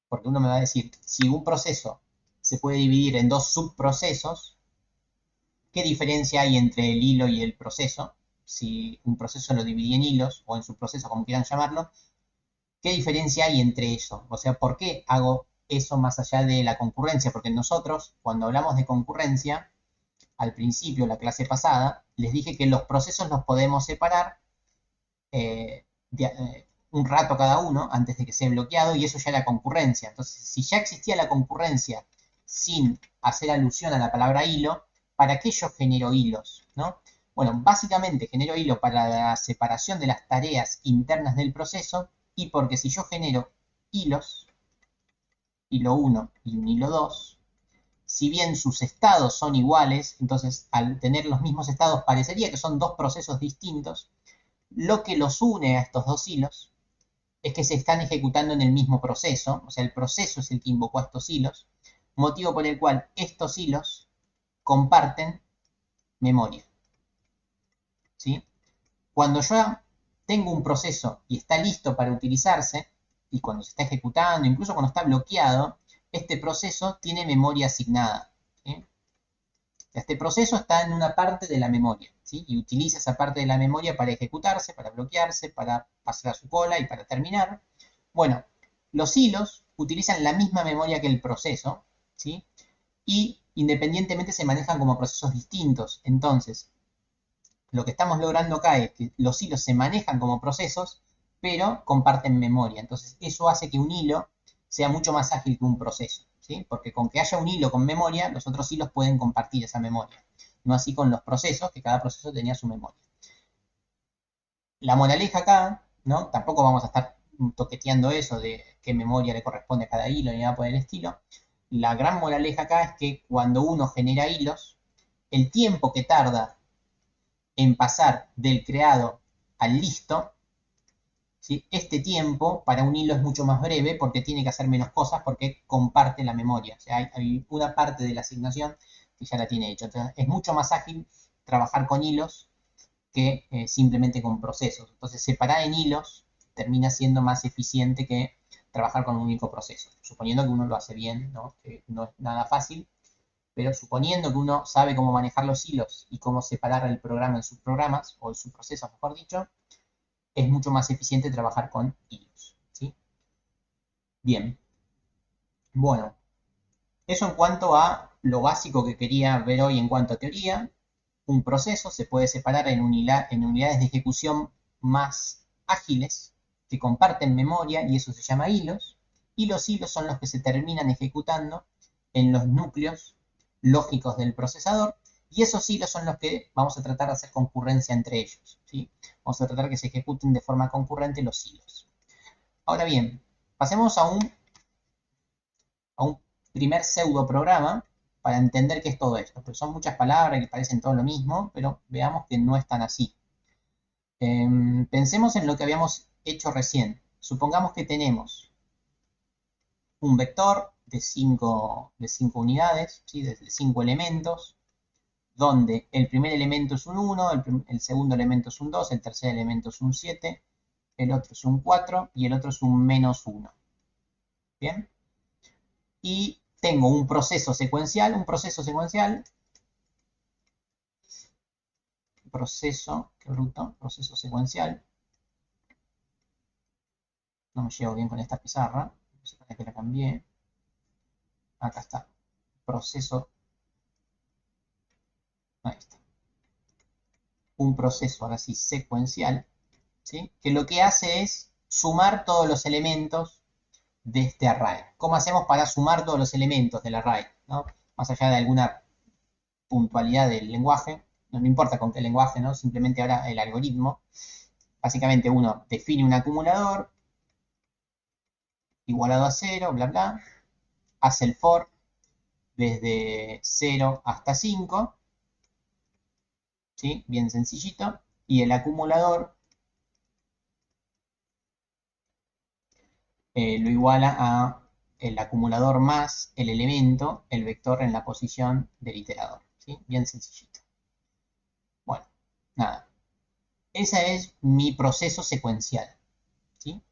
porque uno me va a decir, si un proceso se puede dividir en dos subprocesos, ¿qué diferencia hay entre el hilo y el proceso? Si un proceso lo dividí en hilos, o en subprocesos, como quieran llamarlo, ¿qué diferencia hay entre eso? O sea, ¿por qué hago eso más allá de la concurrencia? Porque nosotros, cuando hablamos de concurrencia, al principio, la clase pasada, les dije que los procesos los podemos separar un rato cada uno antes de que sea bloqueado, y eso ya era concurrencia. Entonces, si ya existía la concurrencia sin hacer alusión a la palabra hilo, ¿para qué yo genero hilos? ¿No? Bueno, básicamente genero hilo para la separación de las tareas internas del proceso, y porque si yo genero hilos, hilo 1 y un hilo 2, si bien sus estados son iguales, entonces al tener los mismos estados parecería que son dos procesos distintos, lo que los une a estos dos hilos es que se están ejecutando en el mismo proceso, o sea, el proceso es el que invocó a estos hilos, motivo por el cual estos hilos comparten memoria. ¿Sí? Cuando yo tengo un proceso y está listo para utilizarse, y cuando se está ejecutando, incluso cuando está bloqueado, este proceso tiene memoria asignada. ¿Sí? Este proceso está en una parte de la memoria, ¿sí? Y utiliza esa parte de la memoria para ejecutarse, para bloquearse, para pasar a su cola y para terminar. Bueno, los hilos utilizan la misma memoria que el proceso, ¿sí? Y independientemente se manejan como procesos distintos. Entonces, lo que estamos logrando acá es que los hilos se manejan como procesos, pero comparten memoria. Entonces, eso hace que un hilo sea mucho más ágil que un proceso, ¿sí? Porque con que haya un hilo con memoria, los otros hilos pueden compartir esa memoria. No así con los procesos, que cada proceso tenía su memoria. La moraleja acá, ¿no? Tampoco vamos a estar toqueteando eso de qué memoria le corresponde a cada hilo ni nada por el estilo. La gran moraleja acá es que cuando uno genera hilos, el tiempo que tarda en pasar del creado al listo, ¿sí? Este tiempo para un hilo es mucho más breve porque tiene que hacer menos cosas porque comparte la memoria. O sea, hay una parte de la asignación que ya la tiene hecha. Entonces, es mucho más ágil trabajar con hilos que simplemente con procesos. Entonces, separar en hilos termina siendo más eficiente que trabajar con un único proceso. Suponiendo que uno lo hace bien, ¿no? Que no es nada fácil, pero suponiendo que uno sabe cómo manejar los hilos y cómo separar el programa en subprogramas, o en subprocesos, mejor dicho, es mucho más eficiente trabajar con hilos. ¿Sí? Bien. Bueno, eso en cuanto a lo básico que quería ver hoy en cuanto a teoría. Un proceso se puede separar en unidades de ejecución más ágiles que comparten memoria, y eso se llama hilos. Y los hilos son los que se terminan ejecutando en los núcleos lógicos del procesador, y esos hilos son los que vamos a tratar de hacer concurrencia entre ellos. ¿Sí? Vamos a tratar que se ejecuten de forma concurrente los hilos. Ahora bien, pasemos a un primer pseudo programa para entender qué es todo esto, porque son muchas palabras que parecen todo lo mismo, pero veamos que no es tan así. Pensemos en lo que habíamos hecho recién. Supongamos que tenemos un vector de 5 unidades, ¿sí? De 5 elementos, donde el primer elemento es un 1, el segundo elemento es un 2, el tercer elemento es un 7, el otro es un 4 y el otro es un menos 1. ¿Bien? Y tengo un proceso secuencial, proceso secuencial. No me llevo bien con esta pizarra, no sé para qué la cambié. Acá está, proceso, ahí está. Un proceso ahora sí secuencial, ¿sí? Que lo que hace es sumar todos los elementos de este array. ¿Cómo hacemos para sumar todos los elementos del array? ¿No? Más allá de alguna puntualidad del lenguaje, no importa con qué lenguaje, ¿no? Simplemente ahora el algoritmo. Básicamente uno define un acumulador igualado a 0, bla, bla, hace el for desde 0 hasta 5, ¿sí? Bien sencillito, y el acumulador lo iguala a el acumulador más el elemento, el vector en la posición del iterador, ¿sí? Bien sencillito. Bueno, nada. Ese es mi proceso secuencial, ¿sí?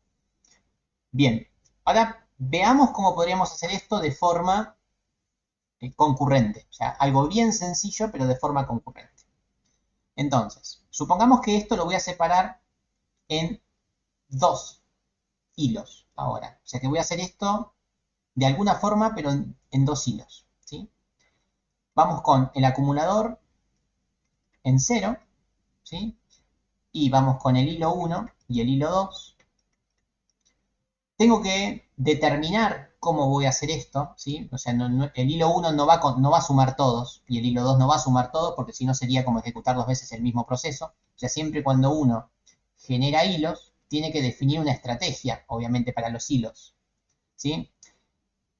Bien, ahora veamos cómo podríamos hacer esto de forma concurrente. O sea, algo bien sencillo, pero de forma concurrente. Entonces, supongamos que esto lo voy a separar en dos hilos ahora. O sea que voy a hacer esto de alguna forma, pero en dos hilos, ¿sí? Vamos con el acumulador en 0, ¿sí? Y vamos con el hilo 1 y el hilo 2. Tengo que determinar cómo voy a hacer esto, ¿sí? O sea, el hilo 1 no va a sumar todos y el hilo 2 no va a sumar todos porque si no sería como ejecutar dos veces el mismo proceso. O sea, siempre cuando uno genera hilos, tiene que definir una estrategia, obviamente, para los hilos, ¿sí?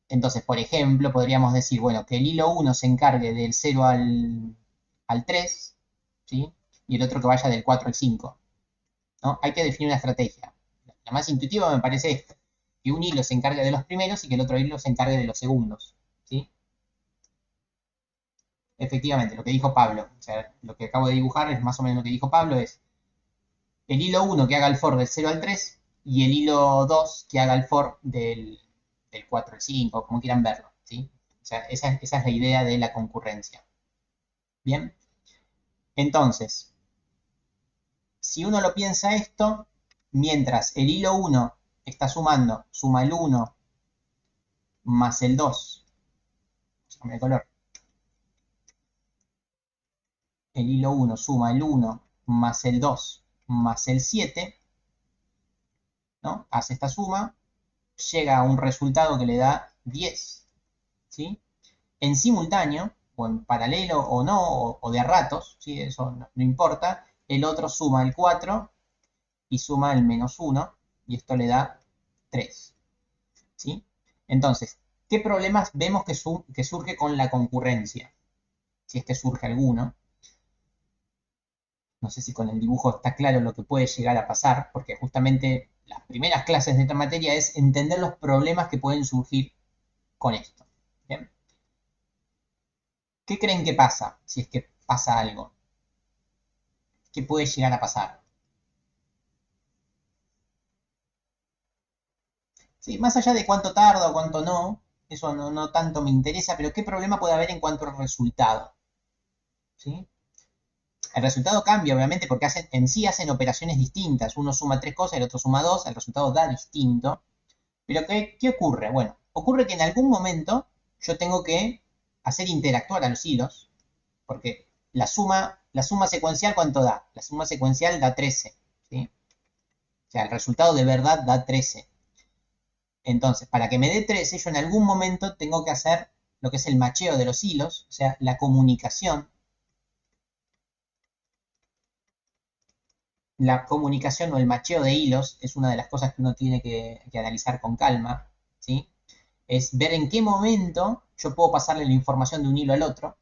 Entonces, por ejemplo, podríamos decir, bueno, que el hilo 1 se encargue del 0 al 3, ¿sí? Y el otro que vaya del 4 al 5, ¿no? Hay que definir una estrategia. La más intuitiva me parece esta, que un hilo se encargue de los primeros y que el otro hilo se encargue de los segundos, ¿sí? Efectivamente, lo que dijo Pablo, o sea, lo que acabo de dibujar es más o menos lo que dijo Pablo, es el hilo 1 que haga el for del 0 al 3 y el hilo 2 que haga el for del 4 al 5, como quieran verlo, ¿sí? O sea, esa es la idea de la concurrencia. Bien, entonces, si uno lo piensa esto, mientras el hilo 1 está sumando, suma el 1 más el 2, el color, el hilo 1 suma el 1 más el 2 más el 7, ¿no? Hace esta suma, llega a un resultado que le da 10, ¿sí? En simultáneo, o en paralelo o no, o de a ratos, ¿sí? Eso no importa, el otro suma el 4 y suma el menos 1, y esto le da 3, ¿sí? Entonces, ¿qué problemas vemos que surge con la concurrencia? Si es que surge alguno. No sé si con el dibujo está claro lo que puede llegar a pasar, porque justamente las primeras clases de esta materia es entender los problemas que pueden surgir con esto. ¿Bien? ¿Qué creen que pasa si es que pasa algo? ¿Qué puede llegar a pasar? Sí, más allá de cuánto tarda o cuánto no, eso no tanto me interesa, pero ¿qué problema puede haber en cuanto al resultado? ¿Sí? El resultado cambia, obviamente, porque en sí hacen operaciones distintas. Uno suma tres cosas, el otro suma dos, el resultado da distinto. Pero ¿qué ocurre? Bueno, ocurre que en algún momento yo tengo que hacer interactuar a los hilos, porque la suma secuencial, ¿cuánto da? La suma secuencial da 13, ¿sí? O sea, el resultado de verdad da 13. Entonces, para que me dé 13, yo en algún momento tengo que hacer lo que es el macheo de los hilos, o sea, la comunicación. La comunicación o el macheo de hilos es una de las cosas que uno tiene que analizar con calma, ¿sí? Es ver en qué momento yo puedo pasarle la información de un hilo al otro,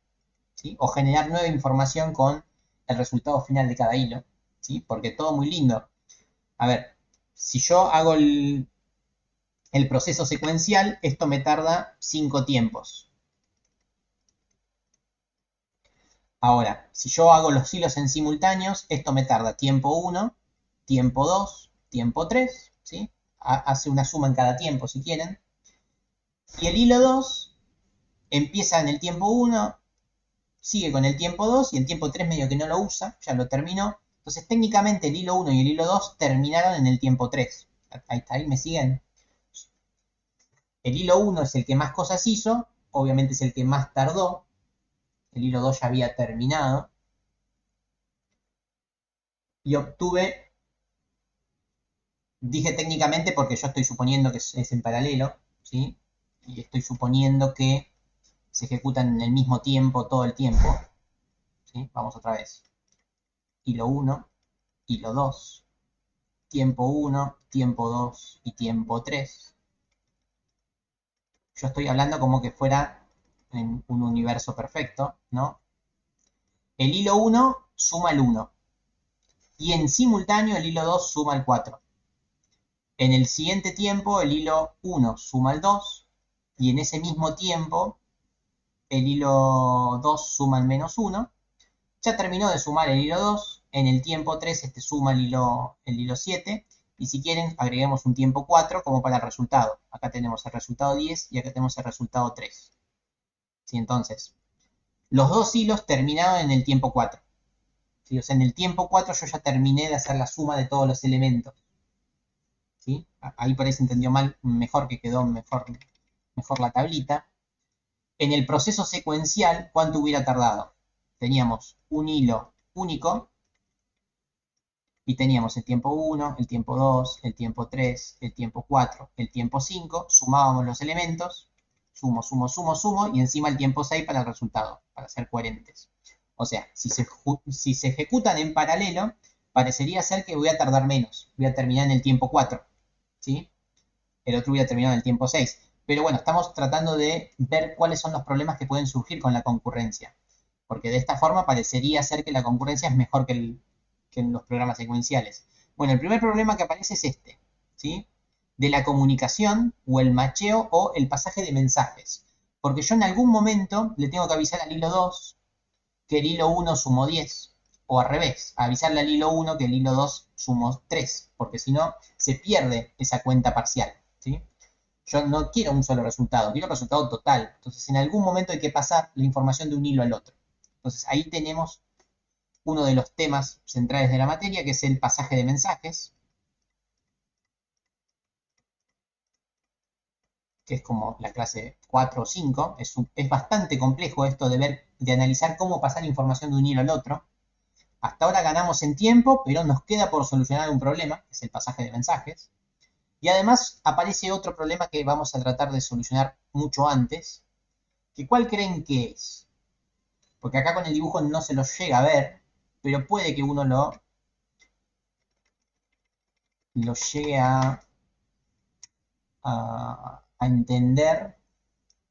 ¿sí? O generar nueva información con el resultado final de cada hilo, ¿sí? Porque todo muy lindo. A ver, si yo hago el proceso secuencial, esto me tarda 5 tiempos. Ahora, si yo hago los hilos en simultáneos, esto me tarda tiempo 1, tiempo 2, tiempo 3, ¿sí? Hace una suma en cada tiempo si quieren. Y el hilo 2 empieza en el tiempo 1, sigue con el tiempo 2 y el tiempo 3 medio que no lo usa, ya lo terminó. Entonces técnicamente el hilo 1 y el hilo 2 terminaron en el tiempo 3. Ahí está, ahí me siguen. El hilo 1 es el que más cosas hizo, obviamente es el que más tardó. El hilo 2 ya había terminado. Y obtuve Dije técnicamente porque yo estoy suponiendo que es en paralelo, ¿sí? Y estoy suponiendo que se ejecutan en el mismo tiempo todo el tiempo, ¿sí? Vamos otra vez. Hilo 1, hilo 2, tiempo 1, tiempo 2 y tiempo 3. Yo estoy hablando como que fuera en un universo perfecto, ¿no? El hilo 1 suma el 1 y en simultáneo el hilo 2 suma el 4. En el siguiente tiempo el hilo 1 suma el 2 y en ese mismo tiempo el hilo 2 suma el menos 1. Ya terminó de sumar el hilo 2, en el tiempo 3 este suma el hilo 7 y si quieren agreguemos un tiempo 4 como para el resultado. Acá tenemos el resultado 10 y acá tenemos el resultado 3. ¿Sí? Entonces, los dos hilos terminaron en el tiempo 4. ¿Sí? O sea, en el tiempo 4 yo ya terminé de hacer la suma de todos los elementos. ¿Sí? Ahí por ahí se entendió mal, mejor que quedó mejor la tablita. En el proceso secuencial, ¿cuánto hubiera tardado? Teníamos un hilo único y teníamos el tiempo 1, el tiempo 2, el tiempo 3, el tiempo 4, el tiempo 5, sumábamos los elementos, sumo, y encima el tiempo 6 para el resultado, para ser coherentes. O sea, si se ejecutan en paralelo, parecería ser que voy a tardar menos, voy a terminar en el tiempo 4, ¿sí? El otro hubiera terminado en el tiempo 6. Pero bueno, estamos tratando de ver cuáles son los problemas que pueden surgir con la concurrencia. Porque de esta forma parecería ser que la concurrencia es mejor que en los programas secuenciales. Bueno, el primer problema que aparece es este, ¿sí? De la comunicación o el macheo o el pasaje de mensajes. Porque yo en algún momento le tengo que avisar al hilo 2 que el hilo 1 sumó 10. O al revés, avisarle al hilo 1 que el hilo 2 sumó 3. Porque si no, se pierde esa cuenta parcial, ¿sí? Yo no quiero un solo resultado, quiero un resultado total. Entonces, en algún momento hay que pasar la información de un hilo al otro. Entonces, ahí tenemos uno de los temas centrales de la materia, que es el pasaje de mensajes, que es como la clase 4 o 5. Es bastante complejo esto de analizar cómo pasar información de un hilo al otro. Hasta ahora ganamos en tiempo, pero nos queda por solucionar un problema, que es el pasaje de mensajes. Y además aparece otro problema que vamos a tratar de solucionar mucho antes, que ¿cuál creen que es? Porque acá con el dibujo no se lo llega a ver, pero puede que uno lo llegue a entender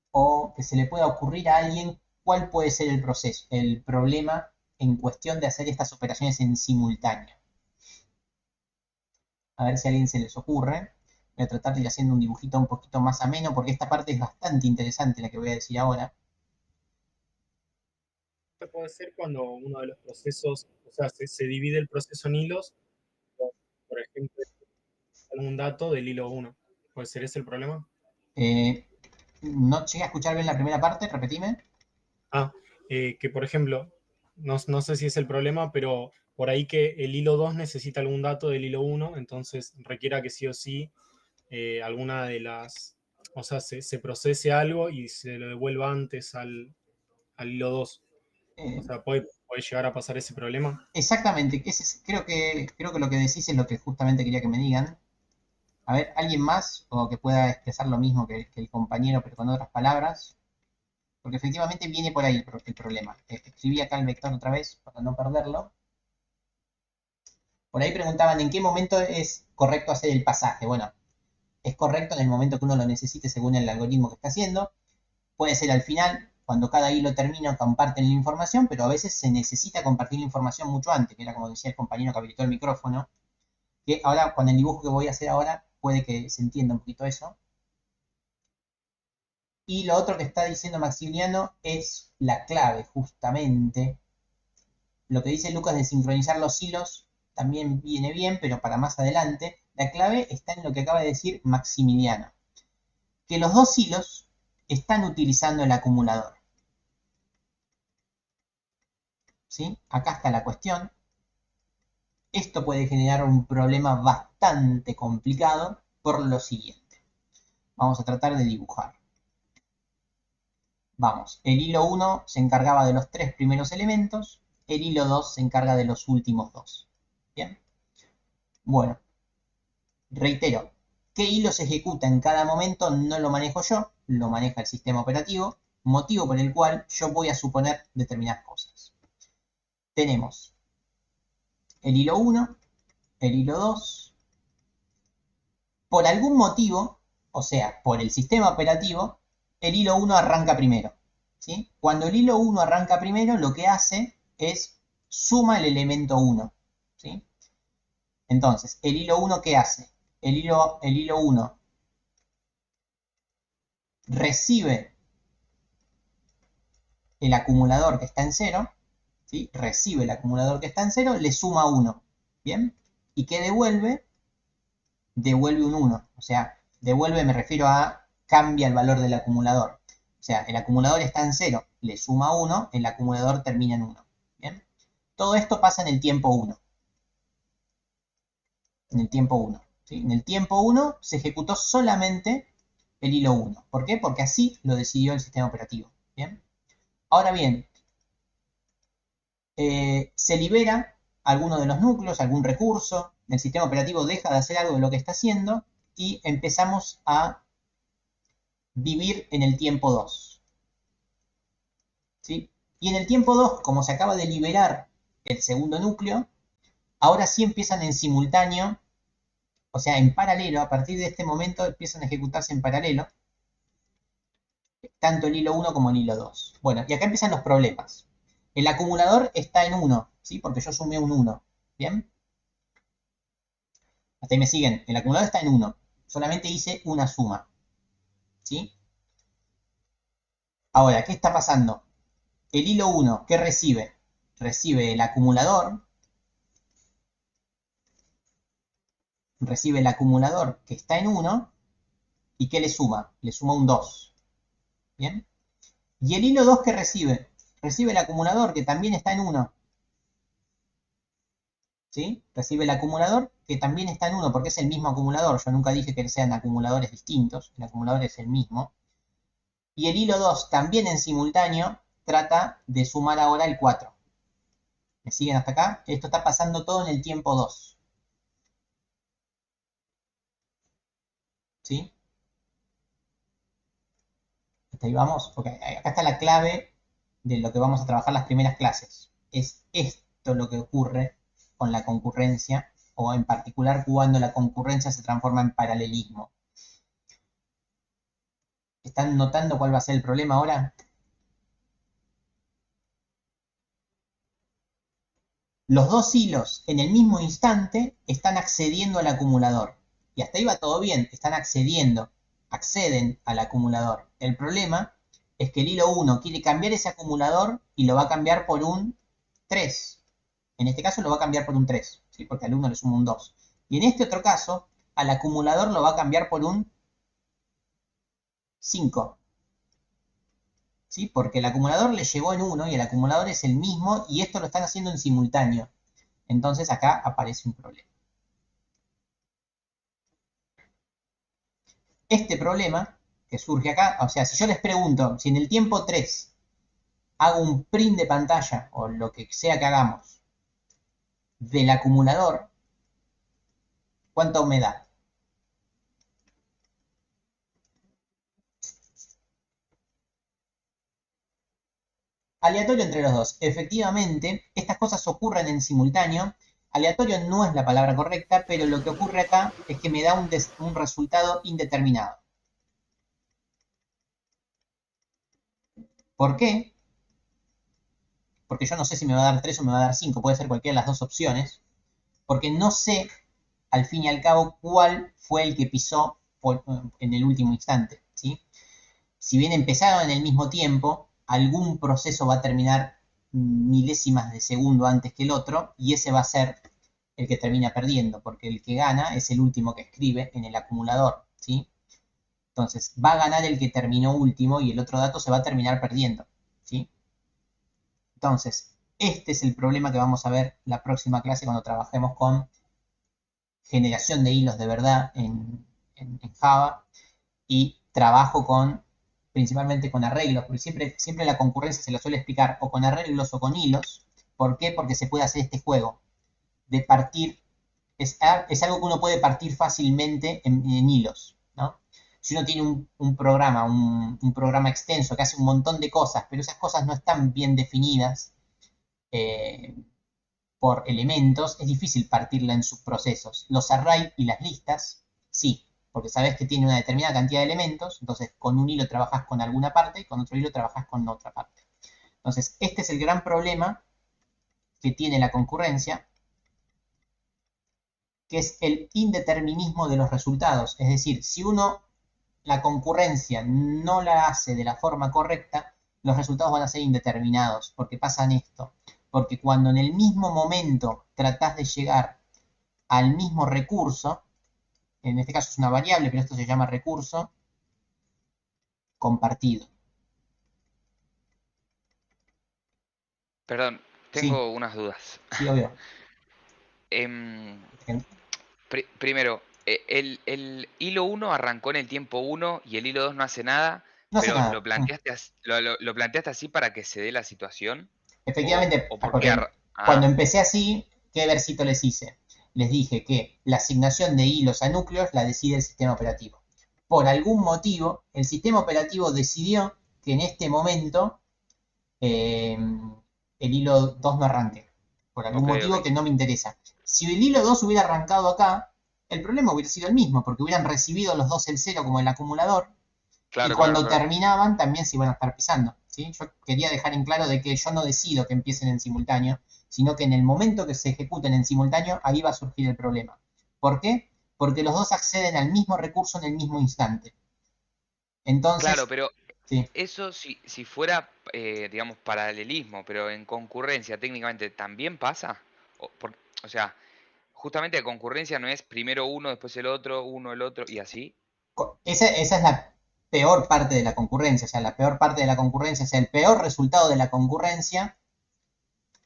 o que se le pueda ocurrir a alguien cuál puede ser el proceso, el problema en cuestión de hacer estas operaciones en simultáneo. A ver si a alguien se les ocurre. Voy a tratar de ir haciendo un dibujito un poquito más ameno porque esta parte es bastante interesante la que voy a decir ahora. Puede ser cuando uno de los procesos, o sea, se divide el proceso en hilos, por ejemplo, algún dato del hilo 1. ¿Puede ser ese el problema? Eh, no llegué a escuchar bien la primera parte, repetime. Ah, que por ejemplo, no sé si es el problema, pero por ahí que el hilo 2 necesita algún dato del hilo 1, entonces requiera que sí o sí alguna de las, o sea, se procese algo y se lo devuelva antes al hilo 2. O Eh, sea, puede llegar a pasar ese problema. Exactamente, creo que lo que decís es lo que justamente quería que me digan. A ver, ¿alguien más o que pueda expresar lo mismo que el compañero, pero con otras palabras? Porque efectivamente viene por ahí el problema. Escribí acá el vector otra vez para no perderlo. Por ahí preguntaban en qué momento es correcto hacer el pasaje. Bueno, es correcto en el momento que uno lo necesite según el algoritmo que está haciendo. Puede ser al final, cuando cada hilo termina, comparten la información, pero a veces se necesita compartir la información mucho antes, que era como decía el compañero que habilitó el micrófono. Que ahora, con el dibujo que voy a hacer ahora, puede que se entienda un poquito eso. Y lo otro que está diciendo Maximiliano es la clave, justamente. Lo que dice Lucas de sincronizar los hilos también viene bien, pero para más adelante. La clave está en lo que acaba de decir Maximiliano. Que los dos hilos están utilizando el acumulador. ¿Sí? Acá está la cuestión. Esto puede generar un problema bastante complicado por lo siguiente. Vamos a tratar de dibujar. Vamos, el hilo 1 se encargaba de los 3 primeros elementos, el hilo 2 se encarga de los últimos 2. Bien, bueno, Reitero, qué hilo se ejecuta en cada momento no lo manejo yo, lo maneja el sistema operativo, motivo por el cual yo voy a suponer determinadas cosas. Tenemos el hilo 1, el hilo 2. Por algún motivo, o sea, por el sistema operativo, el hilo 1 arranca primero, ¿sí? Cuando el hilo 1 arranca primero, lo que hace es suma el elemento 1, ¿sí? Entonces, el hilo 1, ¿qué hace? El hilo 1 recibe el acumulador que está en 0, ¿sí? Recibe el acumulador que está en 0, le suma 1, ¿bien? ¿Y qué devuelve? Devuelve un 1, o sea, devuelve me refiero a cambia el valor del acumulador. O sea, el acumulador está en 0, le suma 1, el acumulador termina en 1, ¿bien? Todo esto pasa en el tiempo 1. En el tiempo 1, ¿sí? En el tiempo 1 se ejecutó solamente el hilo 1. ¿Por qué? Porque así lo decidió el sistema operativo, ¿bien? Ahora bien, se libera alguno de los núcleos, algún recurso, el sistema operativo deja de hacer algo de lo que está haciendo y empezamos a vivir en el tiempo 2, ¿sí? Y en el tiempo 2, como se acaba de liberar el segundo núcleo, ahora sí empiezan en simultáneo, o sea, en paralelo, a partir de este momento empiezan a ejecutarse en paralelo, tanto el hilo 1 como el hilo 2. Bueno, y acá empiezan los problemas. El acumulador está en 1, ¿sí? Porque yo sumé un 1, ¿bien? Hasta ahí me siguen. El acumulador está en 1. Solamente hice una suma, ¿sí? Ahora, ¿qué está pasando? El hilo 1, ¿qué recibe? Recibe el acumulador que está en 1, ¿y qué le suma? Le suma un 2, ¿bien? Y el hilo 2 que recibe el acumulador que también está en 1, ¿sí? Recibe el acumulador que también está en 1 porque es el mismo acumulador. Yo nunca dije que sean acumuladores distintos, el acumulador es el mismo. Y el hilo 2 también en simultáneo trata de sumar ahora el 4. ¿Me siguen hasta acá? Esto está pasando todo en el tiempo 2. ¿Sí? Hasta ahí vamos, porque acá está la clave de lo que vamos a trabajar las primeras clases. Es esto lo que ocurre con la concurrencia, o en particular cuando la concurrencia se transforma en paralelismo. ¿Están notando cuál va a ser el problema ahora? Los dos hilos en el mismo instante están accediendo al acumulador. Y hasta ahí va todo bien, están acceden al acumulador. El problema es que el hilo 1 quiere cambiar ese acumulador y lo va a cambiar por un 3. En este caso lo va a cambiar por un 3, ¿sí? Porque al 1 le suma un 2. Y en este otro caso, al acumulador lo va a cambiar por un 5. ¿Sí? Porque el acumulador le llegó en 1 y el acumulador es el mismo y esto lo están haciendo en simultáneo. Entonces acá aparece un problema. Este problema que surge acá, o sea, si yo les pregunto, si en el tiempo 3 hago un print de pantalla o lo que sea que hagamos del acumulador, ¿cuánto me da? Aleatorio entre los dos. Efectivamente, estas cosas ocurren en simultáneo. Aleatorio no es la palabra correcta, pero lo que ocurre acá es que me da un resultado indeterminado. ¿Por qué? Porque yo no sé si me va a dar 3 o me va a dar 5. Puede ser cualquiera de las dos opciones. Porque no sé, al fin y al cabo, cuál fue el que pisó en el último instante, ¿sí? Si bien empezaron en el mismo tiempo, algún proceso va a terminar milésimas de segundo antes que el otro, y ese va a ser el que termina perdiendo, porque el que gana es el último que escribe en el acumulador, ¿sí? Entonces, va a ganar el que terminó último y el otro dato se va a terminar perdiendo, ¿sí? Entonces, este es el problema que vamos a ver la próxima clase cuando trabajemos con generación de hilos de verdad en Java y trabajo principalmente con arreglos, porque siempre la concurrencia se la suele explicar o con arreglos o con hilos. ¿Por qué? Porque se puede hacer este juego de partir es algo que uno puede partir fácilmente en hilos, ¿no? Si uno tiene un programa extenso que hace un montón de cosas, pero esas cosas no están bien definidas eh, por elementos, es difícil partirla en subprocesos. Los arrays y las listas, sí, porque sabes que tiene una determinada cantidad de elementos, entonces con un hilo trabajas con alguna parte y con otro hilo trabajas con otra parte. Entonces, este es el gran problema que tiene la concurrencia, que es el indeterminismo de los resultados. Es decir, si uno la concurrencia no la hace de la forma correcta, los resultados van a ser indeterminados, porque pasan esto. Porque cuando en el mismo momento tratás de llegar al mismo recurso, en este caso es una variable, pero esto se llama recurso compartido. Perdón, Sí, tengo unas dudas. sí, obvio. Em, primero, el hilo 1 arrancó en el tiempo 1 y el hilo 2 no hace nada, No hace pero nada. lo planteaste así para que se dé la situación. Efectivamente, O por qué porque cuando Ah, empecé así, ¿qué versito les hice? Les dije que la asignación de hilos a núcleos la decide el sistema operativo. Por algún motivo, el sistema operativo decidió que en este momento el hilo 2 no arranque. Por algún ok, motivo ok. que no me interesa. Si el hilo 2 hubiera arrancado acá, el problema hubiera sido el mismo, porque hubieran recibido los dos el 0 como el acumulador, y Claro, claro, cuando claro. terminaban también se iban a estar pisando. ¿Sí? Yo quería dejar en claro de que yo no decido que empiecen en simultáneo, sino que en el momento que se ejecuten en simultáneo, ahí va a surgir el problema. ¿Por qué? Porque los dos acceden al mismo recurso en el mismo instante. Claro, Entonces, pero sí. eso si fuera, digamos, paralelismo, pero en concurrencia técnicamente también pasa. O sea, justamente la concurrencia no es primero uno, después uno, el otro y así. Esa es la peor parte de la concurrencia. O sea, la peor parte de la concurrencia, o sea, el peor resultado de la concurrencia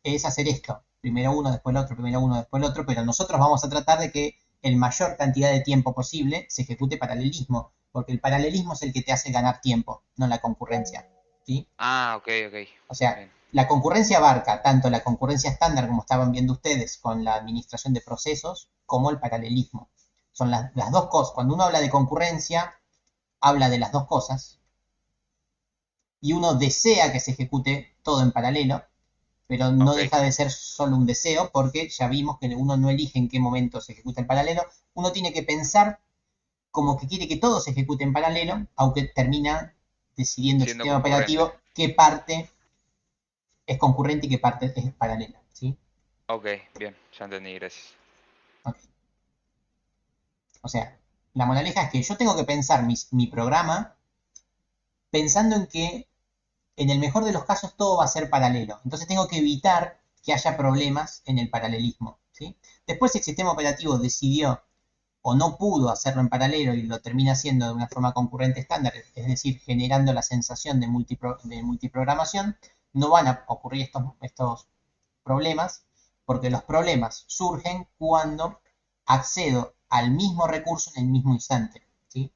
es hacer esto. Primero uno, después el otro, primero uno, después el otro, pero nosotros vamos a tratar de que el mayor cantidad de tiempo posible se ejecute paralelismo, porque el paralelismo es el que te hace ganar tiempo, no la concurrencia. ¿Sí? Ah, ok, ok. O sea, Bien. la concurrencia abarca tanto la concurrencia estándar, como estaban viendo ustedes, con la administración de procesos, como el paralelismo. Son las dos cosas. Cuando uno habla de concurrencia, habla de las dos cosas, y uno desea que se ejecute todo en paralelo, pero no Ok. deja de ser solo un deseo, porque ya vimos que uno no elige en qué momento se ejecuta en paralelo, uno tiene que pensar como que quiere que todo se ejecute en paralelo, aunque termina decidiendo el Siendo sistema concurrente. operativo qué parte es concurrente y qué parte es paralela. ¿Sí? Ok, bien, ya entendí, gracias. Okay. O sea, la moraleja es que yo tengo que pensar mi programa pensando en que en el mejor de los casos todo va a ser paralelo. Entonces tengo que evitar que haya problemas en el paralelismo. ¿Sí? Después, si el sistema operativo decidió o no pudo hacerlo en paralelo y lo termina haciendo de una forma concurrente estándar, es decir, generando la sensación de multiprogramación, no van a ocurrir estos problemas, porque los problemas surgen cuando accedo al mismo recurso en el mismo instante. ¿Sí?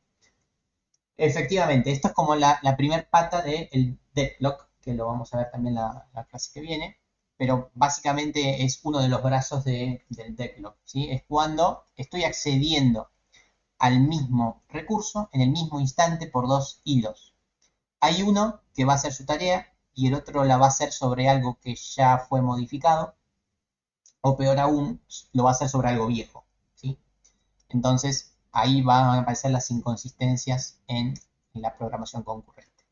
Efectivamente, esto es como la primer pata del deadlock, que lo vamos a ver también la clase que viene, pero básicamente es uno de los brazos del deadlock. ¿Sí? Es cuando estoy accediendo al mismo recurso en el mismo instante por dos hilos. Hay uno que va a hacer su tarea y el otro la va a hacer sobre algo que ya fue modificado, o peor aún, lo va a hacer sobre algo viejo. ¿Sí? Entonces, ahí van a aparecer las inconsistencias en la programación concurrente.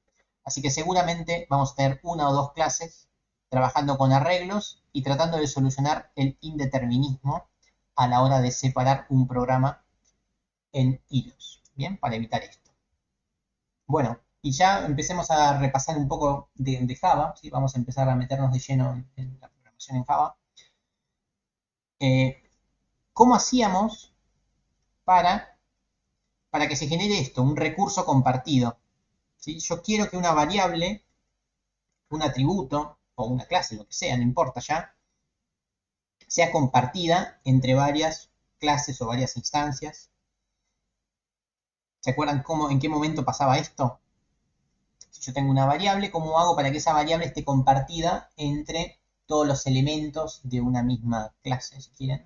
Así que seguramente vamos a tener una o dos clases trabajando con arreglos y tratando de solucionar el indeterminismo a la hora de separar un programa en hilos. Bien, para evitar esto. Bueno, y ya empecemos a repasar un poco de Java. ¿Sí? Vamos a empezar a meternos de lleno en la programación en Java. Eh, ¿Cómo hacíamos para que se genere esto, un recurso compartido? ¿Sí? Yo quiero que una variable, un atributo o una clase, lo que sea, no importa ya, sea compartida entre varias clases o varias instancias. ¿Se acuerdan en qué momento pasaba esto? Si yo tengo una variable, ¿cómo hago para que esa variable esté compartida entre todos los elementos de una misma clase, si quieren?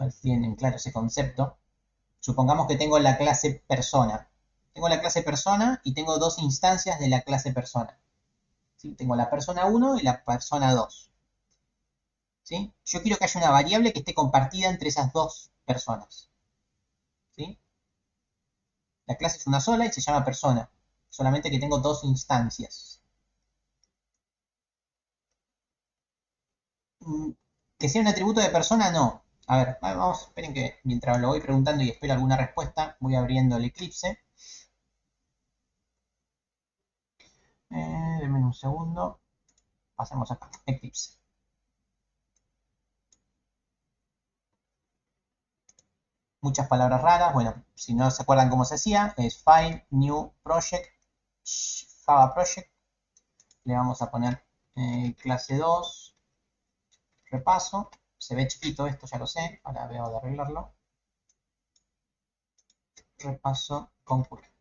A ver si tienen claro ese concepto. Supongamos que tengo la clase persona. Tengo la clase persona y tengo dos instancias de la clase persona. ¿Sí? Tengo la persona 1 y la persona 2. ¿Sí? Yo quiero que haya una variable que esté compartida entre esas dos personas. ¿Sí? La clase es una sola y se llama persona. Solamente que tengo dos instancias. Que sea un atributo de persona, no. A ver, vamos, esperen que mientras lo voy preguntando y espero alguna respuesta, voy abriendo el Eclipse. Denme un segundo. Pasemos acá, Eclipse. Muchas palabras raras. Bueno, si no se acuerdan cómo se hacía, es File, New Project, Java Project. Le vamos a poner clase 2, repaso. Se ve chiquito esto, ya lo sé. Ahora veo de arreglarlo. Repaso concurrente.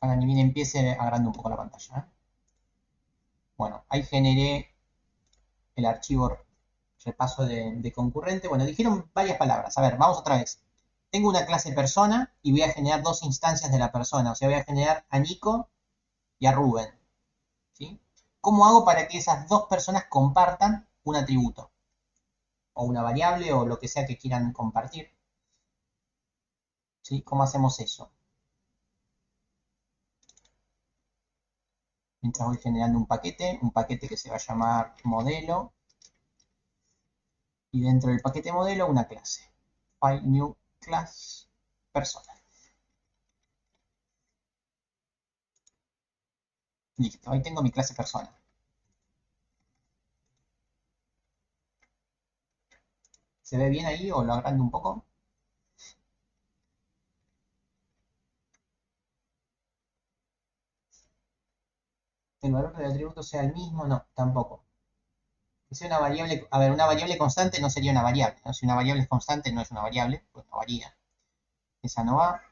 Ahora ni bien empiece, agrando un poco la pantalla. Bueno, ahí generé el archivo repaso de concurrente. Bueno, dijeron varias palabras. A ver, vamos otra vez. Tengo una clase persona y voy a generar dos instancias de la persona. O sea, voy a generar a Nico y a Rubén. ¿Sí? ¿Cómo hago para que esas dos personas compartan un atributo? O una variable o lo que sea que quieran compartir. ¿Sí? ¿Cómo hacemos eso? Mientras voy generando un paquete que se va a llamar modelo. Y dentro del paquete modelo una clase. File new class persona. Listo, ahí tengo mi clase persona. ¿Se ve bien ahí o lo agrando un poco? ¿El valor del atributo sea el mismo? No, tampoco. Que sea una variable, a ver, una variable constante no sería una variable, ¿no? Si una variable es constante no es una variable, pues no varía. Esa no va.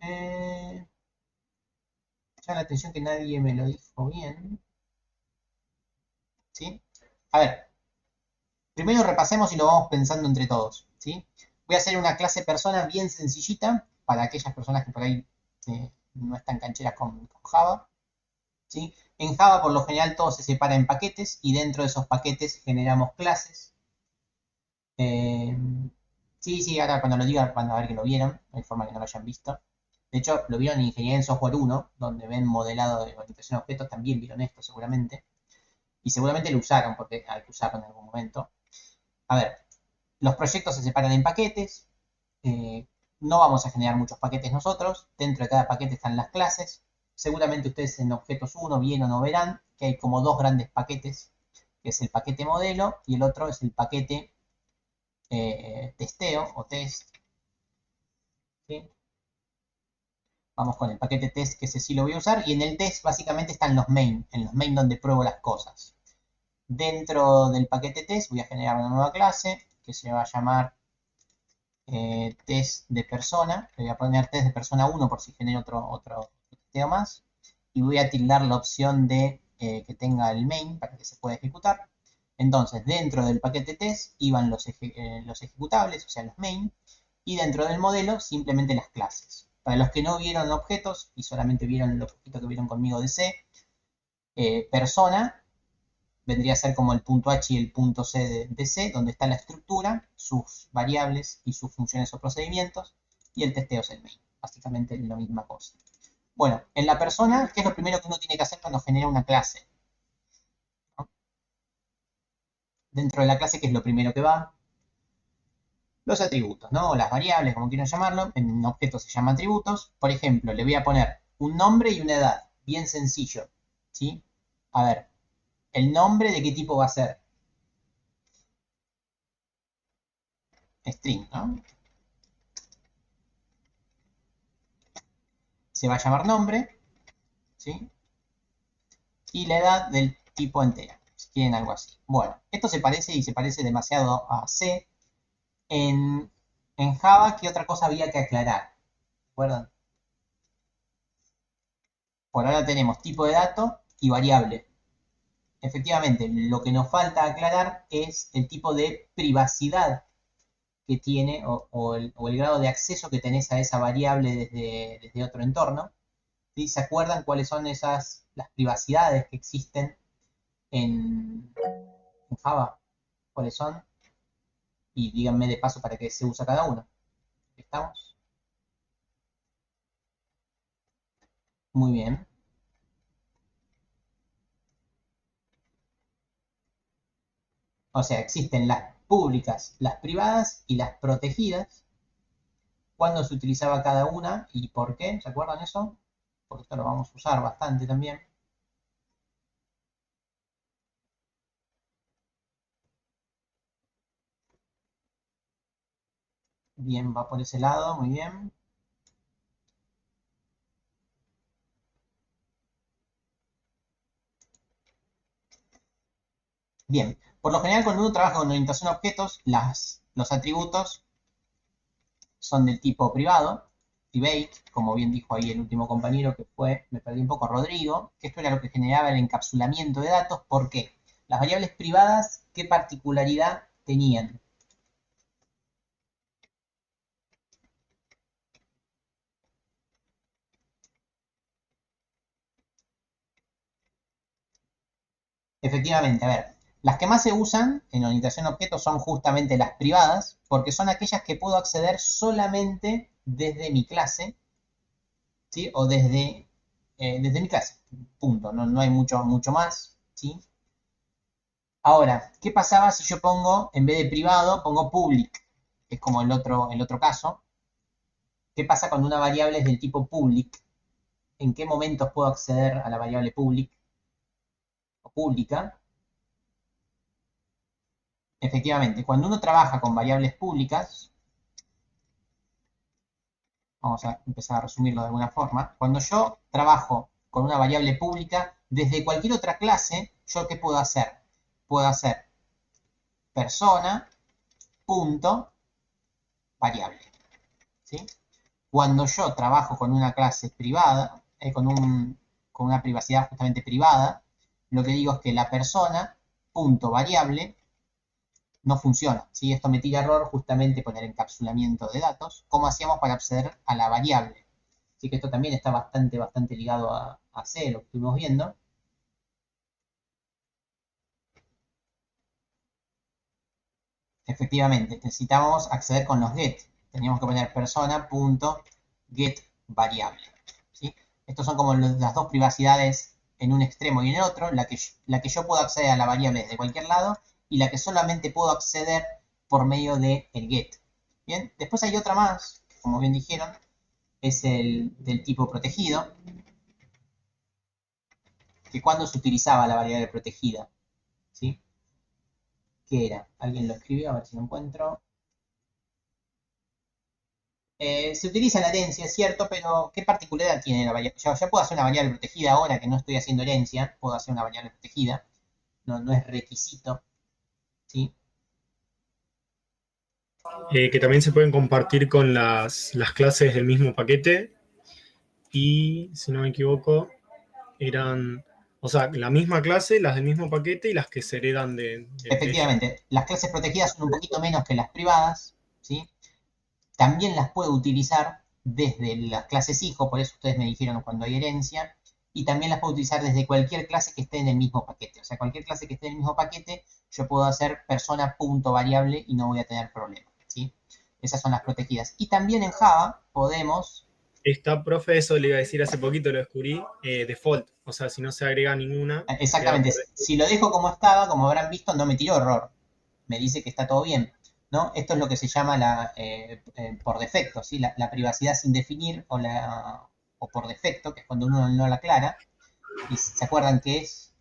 Llama la atención que nadie me lo dijo bien. ¿Sí? A ver, primero repasemos y lo vamos pensando entre todos. ¿Sí? Voy a hacer una clase persona bien sencillita para aquellas personas que por ahí no están cancheras con Java. ¿Sí? En Java por lo general todo se separa en paquetes y dentro de esos paquetes generamos clases. Sí, ahora cuando lo diga van a ver que lo vieron, no hay forma que no lo hayan visto. De hecho, lo vieron en Ingeniería en Software 1, donde ven modelado de orientación a objetos, también vieron esto seguramente. Y seguramente lo usaron, porque hay que usarlo en algún momento. A ver, los proyectos se separan en paquetes. No vamos a generar muchos paquetes nosotros. Dentro de cada paquete están las clases. Seguramente ustedes en Objetos 1 bien o no verán que hay como dos grandes paquetes, que es el paquete modelo y el otro es el paquete testeo o test. ¿Sí? Vamos con el paquete test, que ese sí lo voy a usar. Y en el test básicamente están los main, en los main donde pruebo las cosas. Dentro del paquete test voy a generar una nueva clase que se va a llamar test de persona. Le voy a poner test de persona 1 por si genero otro testeo más. Y voy a tildar la opción de que tenga el main para que se pueda ejecutar. Entonces, dentro del paquete test iban los ejecutables, o sea, los main. Y dentro del modelo, simplemente las clases. Para los que no vieron objetos y solamente vieron lo poquito que vieron conmigo de C, persona vendría a ser como el punto H y el punto C de C, donde está la estructura, sus variables y sus funciones o procedimientos, y el testeo es el main. Básicamente la misma cosa. Bueno, en la persona, ¿qué es lo primero que uno tiene que hacer cuando genera una clase? ¿No? Dentro de la clase, ¿qué es lo primero que va? Los atributos, ¿no? O las variables, como quieran llamarlo. En un objeto se llama atributos. Por ejemplo, le voy a poner un nombre y una edad. Bien sencillo. ¿Sí? A ver, ¿el nombre de qué tipo va a ser? String, ¿no? Se va a llamar nombre. ¿Sí? Y la edad del tipo entera. Si quieren algo así. Bueno, esto se parece y se parece demasiado a C. En Java, ¿qué otra cosa había que aclarar? ¿Recuerdan? Por ahora tenemos tipo de dato y variable. Efectivamente, lo que nos falta aclarar es el tipo de privacidad que tiene o el grado de acceso que tenés a esa variable desde otro entorno. ¿Sí? ¿Se acuerdan cuáles son las privacidades que existen en Java? ¿Cuáles son? Y díganme de paso para qué se usa cada uno. ¿Estamos? Muy bien. O sea, existen las públicas, las privadas y las protegidas. ¿Cuándo se utilizaba cada una y por qué? ¿Se acuerdan eso? Porque esto lo vamos a usar bastante también. Bien, va por ese lado, muy bien. Bien, por lo general cuando uno trabaja con orientación a objetos, los atributos son del tipo privado, private, como bien dijo ahí el último compañero que fue, me perdí un poco, Rodrigo, que esto era lo que generaba el encapsulamiento de datos. ¿Por qué? Las variables privadas, ¿qué particularidad tenían? Efectivamente, a ver, las que más se usan en orientación a objetos son justamente las privadas, porque son aquellas que puedo acceder solamente desde mi clase, ¿sí? O desde mi clase, punto, no hay mucho más, ¿sí? Ahora, ¿qué pasaba si yo pongo, en vez de privado, pongo public? Que es como el otro caso. ¿Qué pasa cuando una variable es del tipo public? ¿En qué momentos puedo acceder a la variable public o pública? Efectivamente, cuando uno trabaja con variables públicas, vamos a empezar a resumirlo de alguna forma, cuando yo trabajo con una variable pública, desde cualquier otra clase, ¿yo qué puedo hacer? Puedo hacer persona, punto, variable. ¿Sí? Cuando yo trabajo con una clase privada, con una privacidad justamente privada, lo que digo es que la persona, punto variable, no funciona. ¿Sí? Esto me tira error justamente por el encapsulamiento de datos. ¿Cómo hacíamos para acceder a la variable? Así que esto también está bastante ligado a C, lo que estuvimos viendo. Efectivamente, necesitábamos acceder con los get. Teníamos que poner persona.get variable. ¿Sí? Estos son como las dos privacidades en un extremo y en el otro, la que yo puedo acceder a la variable desde cualquier lado y la que solamente puedo acceder por medio del get. Bien, después hay otra más, como bien dijeron, es el del tipo protegido, que cuando se utilizaba la variable protegida, ¿sí? ¿Qué era? ¿Alguien lo escribió? A ver si lo encuentro. Se utiliza la herencia, es cierto, pero ¿qué particularidad tiene la variable? Ya puedo hacer una variable protegida ahora que no estoy haciendo herencia, puedo hacer una variable protegida, no es requisito, ¿sí? Que también se pueden compartir con las clases del mismo paquete y, si no me equivoco, eran, o sea, la misma clase, las del mismo paquete y las que se heredan de ella. Efectivamente, las clases protegidas son un poquito menos que las privadas, ¿sí? También las puedo utilizar desde las clases hijo, por eso ustedes me dijeron cuando hay herencia, y también las puedo utilizar desde cualquier clase que esté en el mismo paquete. O sea, cualquier clase que esté en el mismo paquete, yo puedo hacer persona.variable y no voy a tener problema, ¿sí? Esas son las protegidas. Y también en Java podemos... Está, profe, eso le iba a decir hace poquito, lo descubrí, default. O sea, si no se agrega ninguna, queda Exactamente, por si lo dejo como estaba, como habrán visto, no me tiró error. Me dice que está todo bien. ¿No? Esto es lo que se llama por defecto, ¿sí? La privacidad sin definir o por defecto, que es cuando uno no la aclara. ¿Y se acuerdan qué es?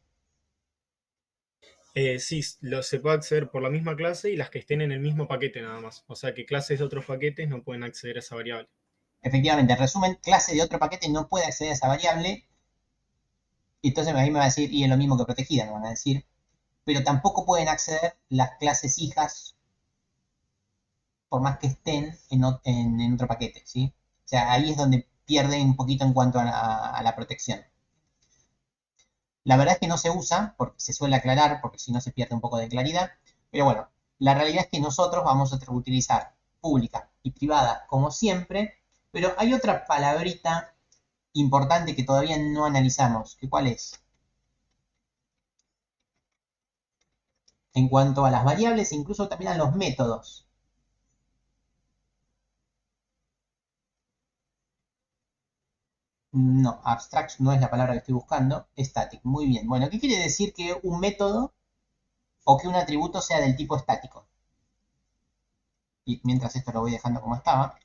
Sí, se puede acceder por la misma clase y las que estén en el mismo paquete nada más. O sea que clases de otros paquetes no pueden acceder a esa variable. Efectivamente, en resumen, clase de otro paquete no puede acceder a esa variable. Y entonces ahí me va a decir, y es lo mismo que protegida, me van a decir. Pero tampoco pueden acceder las clases hijas por más que estén en otro paquete, ¿sí? O sea, ahí es donde pierde un poquito en cuanto a la protección. La verdad es que no se usa, porque se suele aclarar, porque si no se pierde un poco de claridad. Pero bueno, la realidad es que nosotros vamos a utilizar pública y privada como siempre, pero hay otra palabrita importante que todavía no analizamos. ¿Cuál es? En cuanto a las variables e incluso también a los métodos. No, abstract no es la palabra que estoy buscando. Static, muy bien. Bueno, ¿qué quiere decir que un método o que un atributo sea del tipo estático? Y mientras esto lo voy dejando como estaba.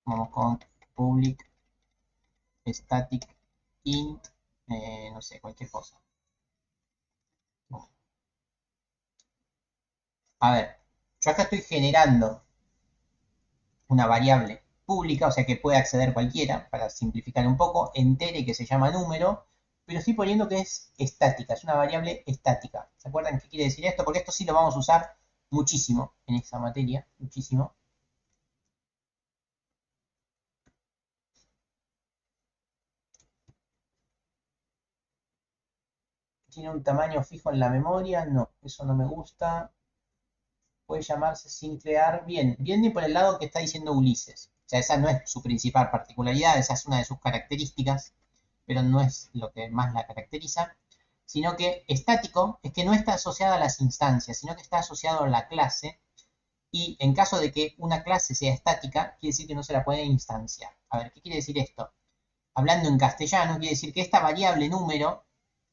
Vamos con public static int, no sé, cualquier cosa. Bueno, a ver, yo acá estoy generando una variable pública, o sea que puede acceder cualquiera, para simplificar un poco, entere que se llama número, pero estoy poniendo que es estática, es una variable estática. ¿Se acuerdan qué quiere decir esto? Porque esto sí lo vamos a usar muchísimo en esta materia, muchísimo. ¿Tiene un tamaño fijo en la memoria? No, eso no me gusta. Puede llamarse sin crear. Bien, viene por el lado que está diciendo Ulises. O sea, esa no es su principal particularidad, esa es una de sus características, pero no es lo que más la caracteriza. Sino que estático es que no está asociado a las instancias, sino que está asociado a la clase. Y en caso de que una clase sea estática, quiere decir que no se la puede instanciar. A ver, ¿qué quiere decir esto? Hablando en castellano, quiere decir que esta variable número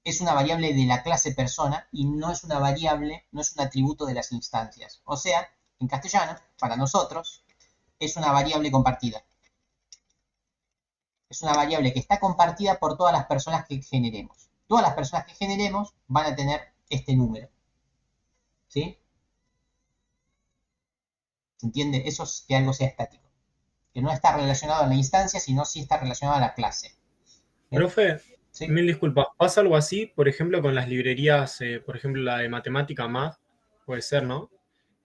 es una variable de la clase persona y no es una variable, no es un atributo de las instancias. O sea, en castellano, para nosotros, es una variable compartida. Es una variable que está compartida por todas las personas que generemos. Todas las personas que generemos van a tener este número. ¿Sí? ¿Se entiende? Eso es que algo sea estático. Que no está relacionado a la instancia, sino sí está relacionado a la clase. ¿Bien? Profe, ¿Sí? mil disculpas. ¿Pasa algo así, por ejemplo, con las librerías, por ejemplo, la de matemática Math? Puede ser, ¿no?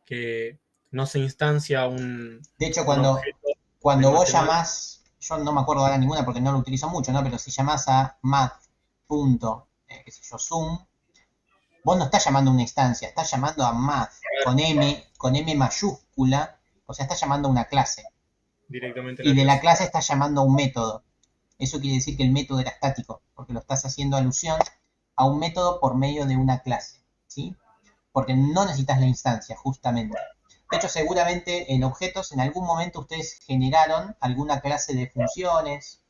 Que no se instancia De hecho, un objeto de cuando vos matemática. llamás, yo no me acuerdo ahora ninguna porque no lo utilizo mucho, ¿no? Pero si llamás a math. Qué sé yo, zoom, vos no estás llamando a una instancia, estás llamando a math con M mayúscula, o sea, estás llamando a una clase. Directamente Y la de la clase. clase estás llamando a un método. Eso quiere decir que el método era estático, porque lo estás haciendo alusión a un método por medio de una clase, ¿sí? Porque no necesitas la instancia, justamente. De hecho, seguramente en objetos en algún momento ustedes generaron alguna clase de funciones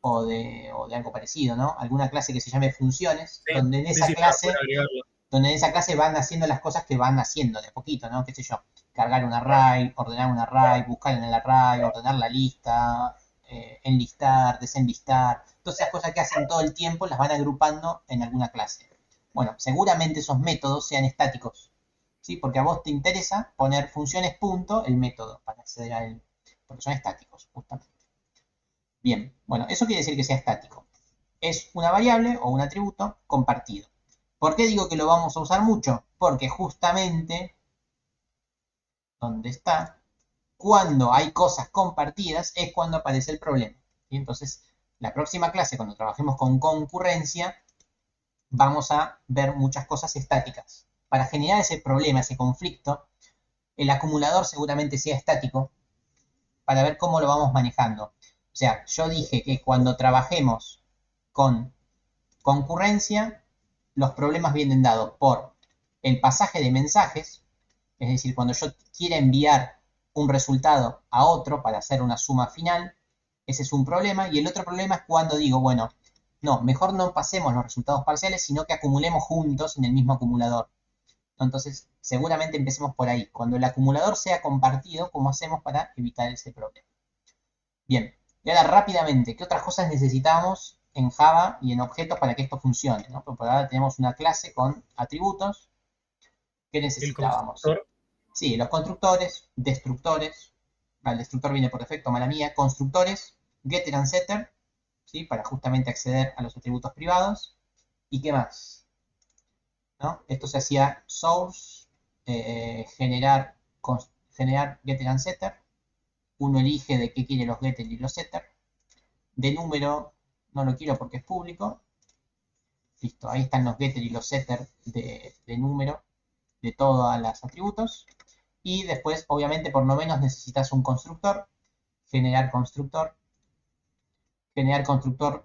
o de algo parecido, ¿no? Alguna clase que se llame funciones, Sí, sí, sí, para poder agregarlo. donde en esa clase van haciendo las cosas que van haciendo de a poquito, ¿no? Qué sé yo, cargar un array, ordenar un array, buscar en el array, ordenar la lista, enlistar, desenlistar, todas esas cosas que hacen todo el tiempo las van agrupando en alguna clase. Bueno, seguramente esos métodos sean estáticos, ¿sí? Porque a vos te interesa poner funciones punto el método para acceder a él, porque son estáticos, justamente. Bien, bueno, eso quiere decir que sea estático. Es una variable o un atributo compartido. ¿Por qué digo que lo vamos a usar mucho? Porque justamente, donde está, cuando hay cosas compartidas es cuando aparece el problema. Y entonces, la próxima clase, cuando trabajemos con concurrencia, vamos a ver muchas cosas estáticas. Para generar ese problema, ese conflicto, el acumulador seguramente sea estático para ver cómo lo vamos manejando. O sea, yo dije que cuando trabajemos con concurrencia, los problemas vienen dados por el pasaje de mensajes, es decir, cuando yo quiera enviar un resultado a otro para hacer una suma final, ese es un problema, y el otro problema es cuando digo, bueno, no, mejor no pasemos los resultados parciales, sino que acumulemos juntos en el mismo acumulador. Entonces, seguramente empecemos por ahí. Cuando el acumulador sea compartido, ¿cómo hacemos para evitar ese problema? Bien, y ahora rápidamente, ¿qué otras cosas necesitamos en Java y en objetos para que esto funcione? ¿No? Porque por ahora tenemos una clase con atributos. ¿Qué El necesitábamos? constructor, Sí, los constructores, destructores. El destructor viene por defecto, mala mía. Constructores, getter and setter, ¿sí? Para justamente acceder a los atributos privados. ¿Y qué más? ¿No? Esto se hacía source, generar, generar getter and setter. Uno elige de qué quiere los getter y los setter. de número no lo quiero porque es público. Listo, ahí están los getter y los setter de número de todos los atributos. Y después, obviamente, por lo menos necesitas un constructor. Generar constructor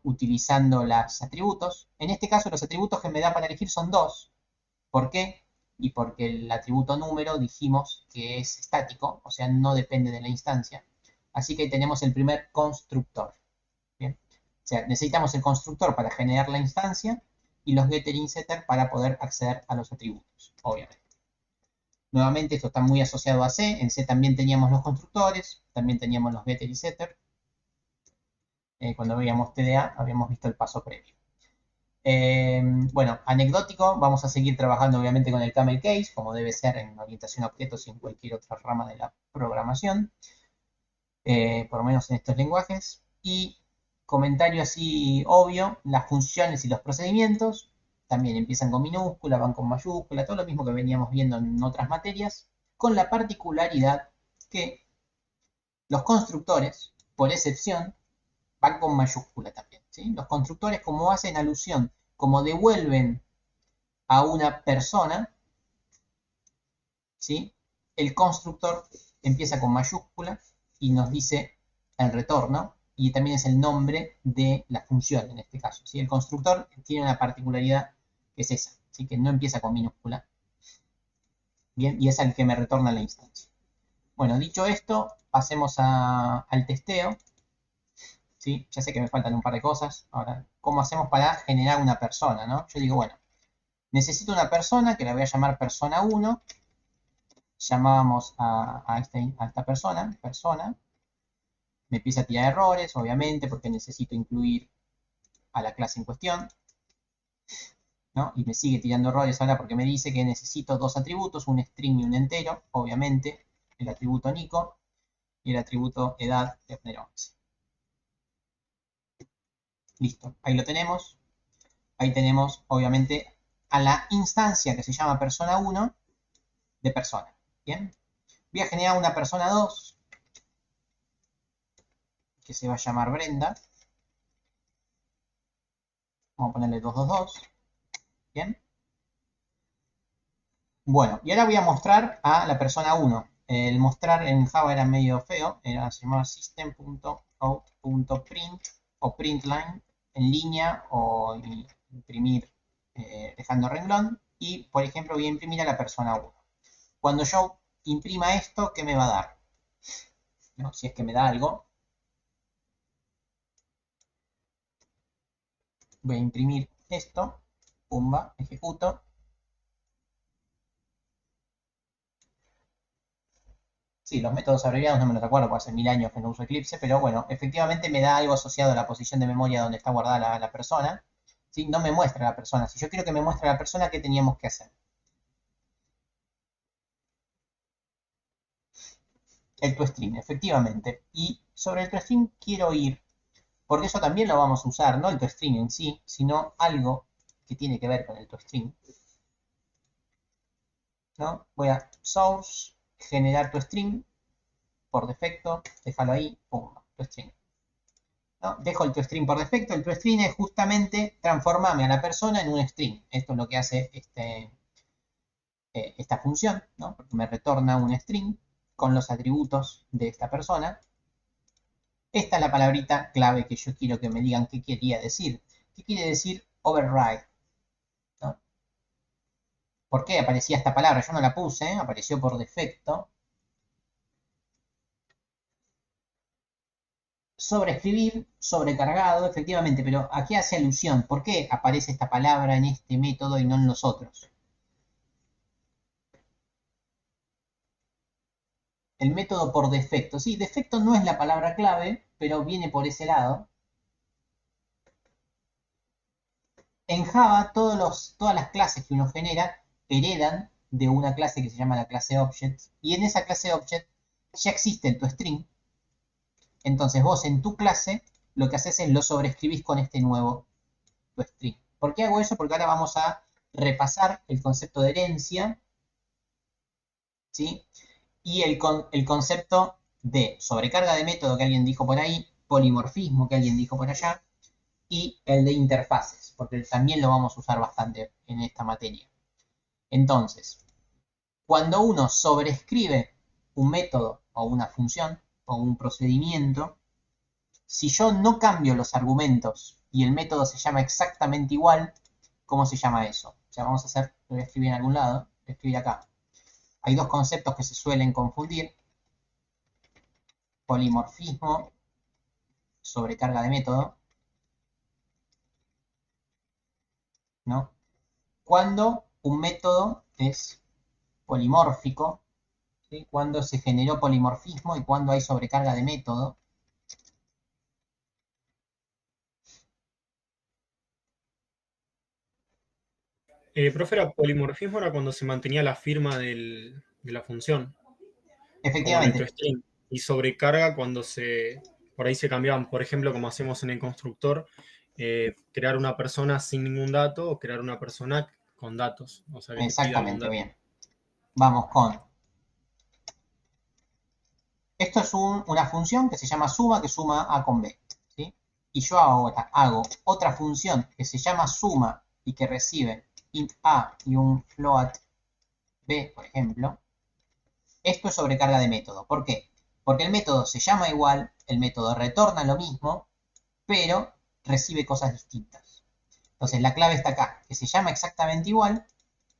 utilizando los atributos. En este caso, los atributos que me da para elegir son dos. ¿Por qué? Y porque el atributo número dijimos que es estático, o sea, no depende de la instancia. Así que tenemos el primer constructor. ¿Bien? O sea, necesitamos el constructor para generar la instancia y los getter y setter para poder acceder a los atributos, obviamente. Nuevamente, esto está muy asociado a C. En C también teníamos los constructores, también teníamos los getter y setter. Cuando veíamos TDA, habíamos visto el paso previo. Bueno, anecdótico, vamos a seguir trabajando obviamente con el camel case, como debe ser en orientación a objetos y en cualquier otra rama de la programación, por lo menos en estos lenguajes. Y comentario así obvio, las funciones y los procedimientos también empiezan con minúscula, van con mayúscula, todo lo mismo que veníamos viendo en otras materias, con la particularidad que los constructores, por excepción, van con mayúscula también. ¿Sí? Los constructores, como hacen alusión, como devuelven a una persona, ¿sí? El constructor empieza con mayúscula y nos dice el retorno, y también es el nombre de la función en este caso. ¿Sí? El constructor tiene una particularidad que es esa, ¿sí? Que no empieza con minúscula. Bien, y es el que me retorna la instancia. Bueno, dicho esto, pasemos al testeo. ¿Sí? Ya sé que me faltan un par de cosas. Ahora, ¿cómo hacemos para generar una persona, ¿no? Yo digo, bueno, necesito una persona que la voy a llamar persona 1. Llamamos a esta persona. Me empieza a tirar errores, obviamente, porque necesito incluir a la clase en cuestión, ¿no? Y me sigue tirando errores ahora porque me dice que necesito dos atributos, un string y un entero, obviamente, el atributo Nico y el atributo edad de poner 11. Listo, ahí lo tenemos. Ahí tenemos, obviamente, a la instancia que se llama persona 1 de persona. Bien, voy a generar una persona 2 que se va a llamar Brenda. Vamos a ponerle 222. Bien. Bueno, y ahora voy a mostrar a la persona 1. El mostrar en Java era medio feo, se llamaba system.out.print o printline en línea o imprimir dejando renglón. Y, por ejemplo, voy a imprimir a la persona 1. Cuando yo imprima esto, ¿qué me va a dar? ¿No? Si es que me da algo. Voy a imprimir esto. Pumba, ejecuto. Sí, los métodos abreviados no me los recuerdo, porque hace 1000 años que no uso Eclipse, pero bueno, efectivamente me da algo asociado a la posición de memoria donde está guardada la persona. ¿Sí? No me muestra la persona. Si yo quiero que me muestre la persona, ¿qué teníamos que hacer? El toString, efectivamente. Y sobre el toString quiero ir, porque eso también lo vamos a usar, no el toString en sí, sino algo que tiene que ver con el toString. ¿No? Voy a source, generar toString, por defecto, déjalo ahí, pum, toString. ¿No? Dejo el toString por defecto. El toString es justamente transformarme a la persona en un string. Esto es lo que hace esta función, ¿no? Porque me retorna un string con los atributos de esta persona. Esta es la palabrita clave que yo quiero que me digan qué quería decir. ¿Qué quiere decir override? ¿No? ¿Por qué aparecía esta palabra? Yo no la puse, apareció por defecto. Sobreescribir, sobrecargado, efectivamente, pero ¿a qué hace alusión? ¿Por qué aparece esta palabra en este método y no en los otros? El método por defecto. Sí, defecto no es la palabra clave, pero viene por ese lado. En Java, todas las clases que uno genera heredan de una clase que se llama la clase Object. Y en esa clase Object ya existe el toString. Entonces vos en tu clase lo que haces es lo sobreescribís con este nuevo toString. ¿Por qué hago eso? Porque ahora vamos a repasar el concepto de herencia, ¿sí? Y el concepto de sobrecarga de método que alguien dijo por ahí, polimorfismo que alguien dijo por allá, y el de interfaces, porque también lo vamos a usar bastante en esta materia. Entonces, cuando uno sobrescribe un método o una función o un procedimiento, si yo no cambio los argumentos y el método se llama exactamente igual, ¿cómo se llama eso? O sea, vamos a hacer, lo voy a escribir en algún lado, lo voy a escribir acá. Hay dos conceptos que se suelen confundir: polimorfismo, sobrecarga de método, ¿no? Cuando un método es polimórfico, ¿sí? Cuando se generó polimorfismo y cuando hay sobrecarga de método. Profe, era polimorfismo era cuando se mantenía la firma de la función, como nuestro Efectivamente, string. Y sobrecarga cuando por ahí se cambiaban, por ejemplo, como hacemos en el constructor, crear una persona sin ningún dato o crear una persona con datos, o sea, que te pida algún exactamente, dato. bien. Vamos con... Esto es una función que se llama suma, que suma A con B, ¿sí? Y yo ahora hago otra función que se llama suma y que recibe int A y un float B, por ejemplo. Esto es sobrecarga de método. ¿Por qué? Porque el método se llama igual, el método retorna lo mismo, pero recibe cosas distintas. Entonces la clave está acá, que se llama exactamente igual,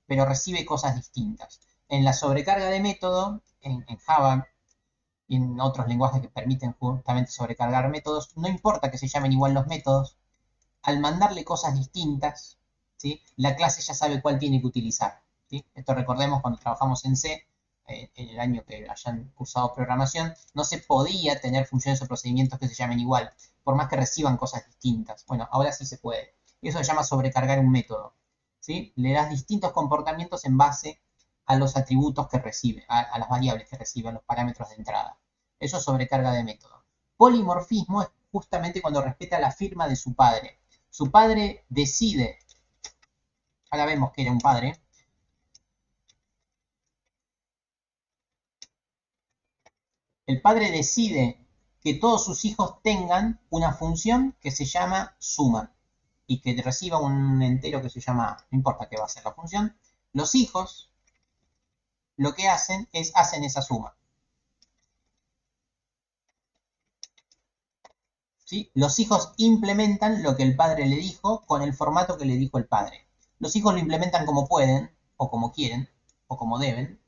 pero recibe cosas distintas. En la sobrecarga de método, en Java y en otros lenguajes que permiten justamente sobrecargar métodos, no importa que se llamen igual los métodos, al mandarle cosas distintas, ¿sí? La clase ya sabe cuál tiene que utilizar, ¿sí? Esto recordemos cuando trabajamos en C, en el año que hayan cursado programación, no se podía tener funciones o procedimientos que se llamen igual, por más que reciban cosas distintas. Bueno, ahora sí se puede. Y eso se llama sobrecargar un método, ¿sí? Le das distintos comportamientos en base a los atributos que recibe, a las variables que recibe, a los parámetros de entrada. Eso es sobrecarga de método. Polimorfismo es justamente cuando respeta la firma de su padre. Su padre decide, ahora vemos que era un padre, el padre decide que todos sus hijos tengan una función que se llama suma y que reciba un entero que se llama, no importa qué va a ser la función, los hijos lo que hacen es hacen esa suma. ¿Sí? Los hijos implementan lo que el padre le dijo con el formato que le dijo el padre. Los hijos lo implementan como pueden, o como quieren, o como deben,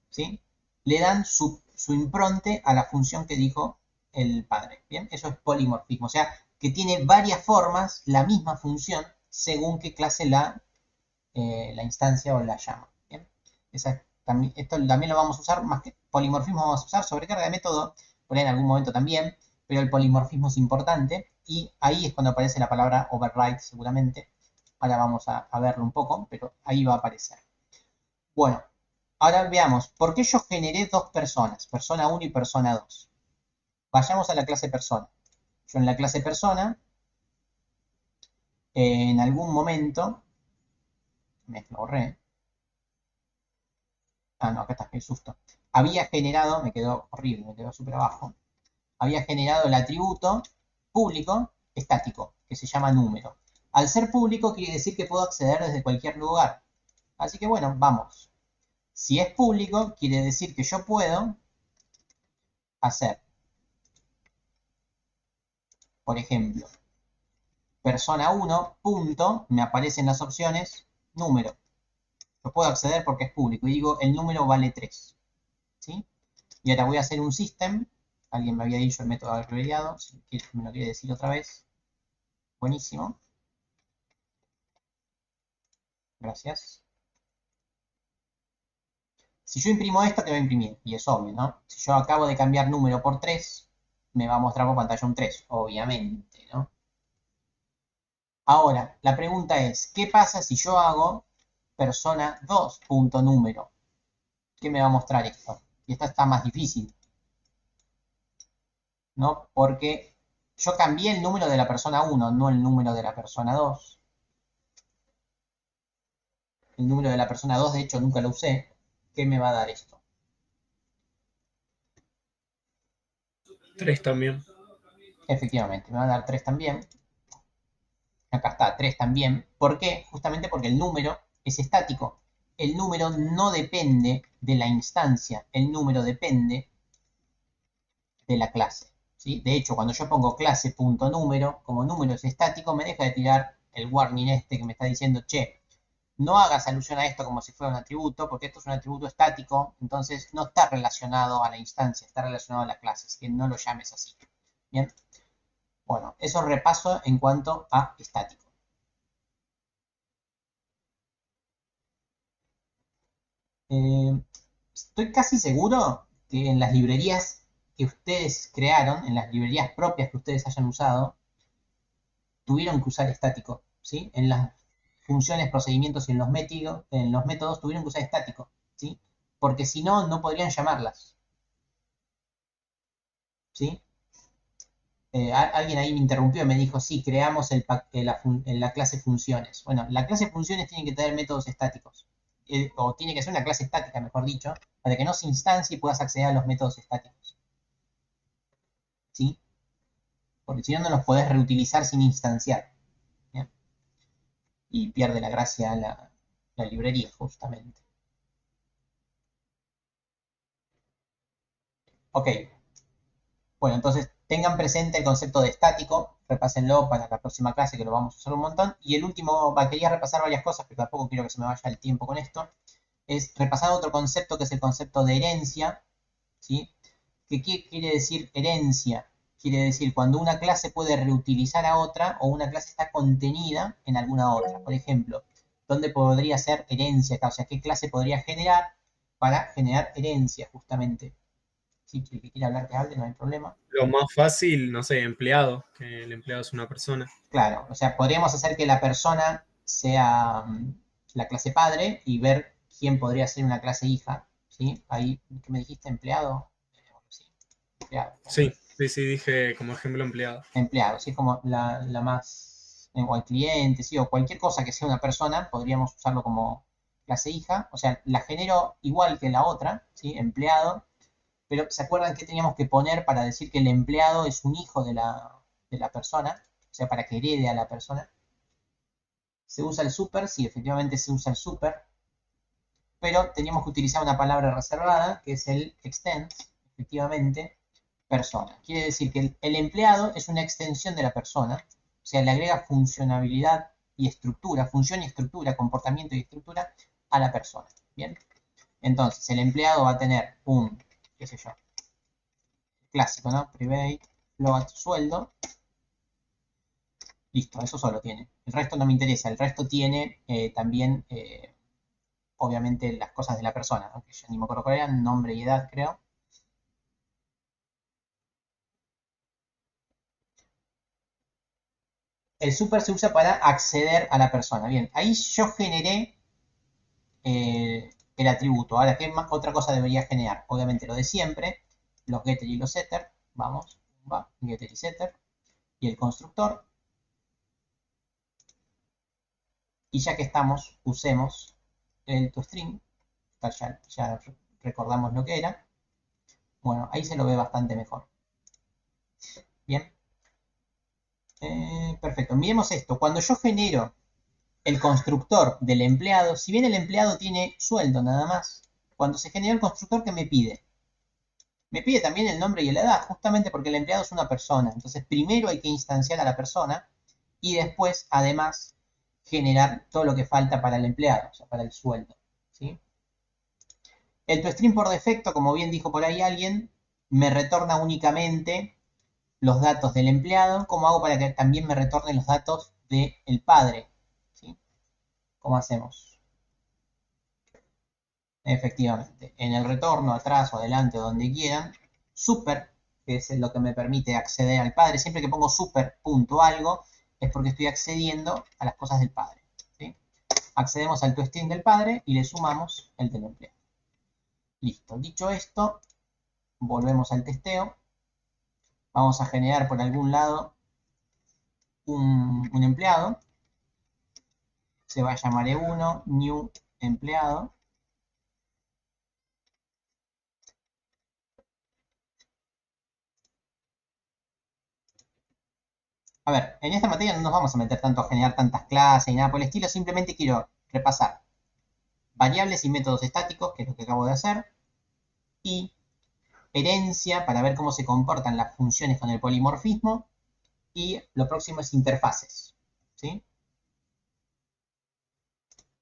¿sí? Le dan su impronte a la función que dijo el padre. ¿Bien? Eso es polimorfismo. O sea, que tiene varias formas la misma función según qué clase la instancia o la llama. ¿Bien? Esto también lo vamos a usar, más que polimorfismo vamos a usar sobrecarga de método, por ahí en algún momento también, pero el polimorfismo es importante y ahí es cuando aparece la palabra override seguramente. Ahora vamos a verlo un poco, pero ahí va a aparecer. Bueno, ahora veamos, ¿por qué yo generé dos personas? Persona 1 y persona 2. Vayamos a la clase persona. Yo en la clase persona, en algún momento, me lo borré. Ah, no, acá está, qué susto. Había generado, me quedó horrible, me quedó súper abajo. Había generado el atributo público estático, que se llama número. Al ser público quiere decir que puedo acceder desde cualquier lugar. Así que bueno, vamos. Si es público, quiere decir que yo puedo hacer, por ejemplo, persona 1, punto, me aparecen las opciones, número. Lo puedo acceder porque es público y digo el número vale 3. ¿Sí? Y ahora voy a hacer un system. Alguien me había dicho el método abreviado, si me lo quiere decir otra vez. Buenísimo. Gracias. Si yo imprimo esto, te va a imprimir. Y es obvio, ¿no? Si yo acabo de cambiar número por 3, me va a mostrar por pantalla un 3, obviamente, ¿no? Ahora, la pregunta es, ¿qué pasa si yo hago persona 2 punto número? ¿Qué me va a mostrar esto? Y esta está más difícil, ¿no? Porque yo cambié el número de la persona 1, no el número de la persona 2. El número de la persona 2, de hecho, nunca lo usé. ¿Qué me va a dar esto? 3 también. Efectivamente, me va a dar 3 también. Acá está, 3 también. ¿Por qué? Justamente porque el número es estático. El número no depende de la instancia, el número depende de la clase. ¿Sí? De hecho, cuando yo pongo clase.número, como número es estático, me deja de tirar el warning este que me está diciendo, che, no hagas alusión a esto como si fuera un atributo, porque esto es un atributo estático, entonces no está relacionado a la instancia, está relacionado a la clase, así que no lo llames así. Bien, bueno, eso repaso en cuanto a estático. Estoy casi seguro que en las librerías que ustedes crearon, en las librerías propias que ustedes hayan usado, tuvieron que usar estático, ¿sí? En las funciones, procedimientos y en los métodos tuvieron que usar estático, ¿sí? Porque si no, no podrían llamarlas, ¿sí? Alguien ahí me interrumpió y me dijo, sí, creamos la clase funciones. Bueno, la clase funciones tiene que tener métodos estáticos, o tiene que ser una clase estática, mejor dicho, para que no se instancie y puedas acceder a los métodos estáticos, ¿sí? Porque si no, no los podés reutilizar sin instanciar, ¿bien? Y pierde la gracia la librería, justamente. Ok, bueno, entonces tengan presente el concepto de estático, repásenlo para la próxima clase que lo vamos a usar un montón. Y el último, quería repasar varias cosas, pero tampoco quiero que se me vaya el tiempo con esto, es repasar otro concepto que es el concepto de herencia, ¿sí? ¿Qué quiere decir herencia? Quiere decir cuando una clase puede reutilizar a otra o una clase está contenida en alguna otra. Por ejemplo, ¿dónde podría ser herencia acá? O sea, ¿qué clase podría generar para generar herencia justamente? Si el que quiere hablar que hable, no hay problema. Lo más fácil, no sé, empleado, que el empleado es una persona. Claro, o sea, podríamos hacer que la persona sea la clase padre y ver quién podría ser una clase hija, ¿sí? Ahí, ¿qué me dijiste? ¿Empleado? Sí, empleado. Sí, sí, sí, dije como ejemplo empleado. Empleado, ¿sí? Como la más, o el cliente, ¿sí? O cualquier cosa que sea una persona, podríamos usarlo como clase hija, o sea, la genero igual que la otra, ¿sí? Empleado, pero ¿se acuerdan que teníamos que poner para decir que el empleado es un hijo de la persona? O sea, para que herede a la persona. ¿Se usa el super? Sí, efectivamente se usa el super, pero teníamos que utilizar una palabra reservada, que es el extends, efectivamente, persona. Quiere decir que el empleado es una extensión de la persona, o sea, le agrega funcionalidad y estructura, función y estructura, comportamiento y estructura a la persona. Bien, entonces el empleado va a tener un, qué sé yo, clásico, ¿no? Private, float, sueldo. Listo, eso solo tiene. El resto no me interesa. El resto tiene también, obviamente, las cosas de la persona, aunque yo ni me acuerdo cuál eran, nombre y edad, creo. El super se usa para acceder a la persona. Bien, ahí yo generé el atributo. Ahora, ¿qué más, otra cosa debería generar? Obviamente lo de siempre, los getter y los setter. Vamos, va, getter y setter. Y el constructor. Y ya que estamos, usemos el toString. Ya recordamos lo que era. Bueno, ahí se lo ve bastante mejor. Bien. Perfecto. Miremos esto. Cuando yo genero el constructor del empleado, si bien el empleado tiene sueldo nada más, cuando se genera el constructor, ¿qué me pide? Me pide también el nombre y la edad, justamente porque el empleado es una persona. Entonces, primero hay que instanciar a la persona y después, además, generar todo lo que falta para el empleado, o sea, para el sueldo. ¿Sí? El toString por defecto, como bien dijo por ahí alguien, me retorna únicamente los datos del empleado. ¿Cómo hago para que también me retorne los datos del padre? ¿Sí? ¿Cómo hacemos? Efectivamente, en el retorno, atrás o adelante, donde quieran, super, que es lo que me permite acceder al padre. Siempre que pongo super punto algo, es porque estoy accediendo a las cosas del padre. ¿Sí? Accedemos al toString del padre y le sumamos el del empleado. Listo. Dicho esto, volvemos al testeo. Vamos a generar por algún lado un empleado. Se va a llamar E1, new empleado. A ver, en esta materia no nos vamos a meter tanto a generar tantas clases y nada por el estilo, simplemente quiero repasar variables y métodos estáticos, que es lo que acabo de hacer, y herencia para ver cómo se comportan las funciones con el polimorfismo, y lo próximo es interfaces. ¿Sí?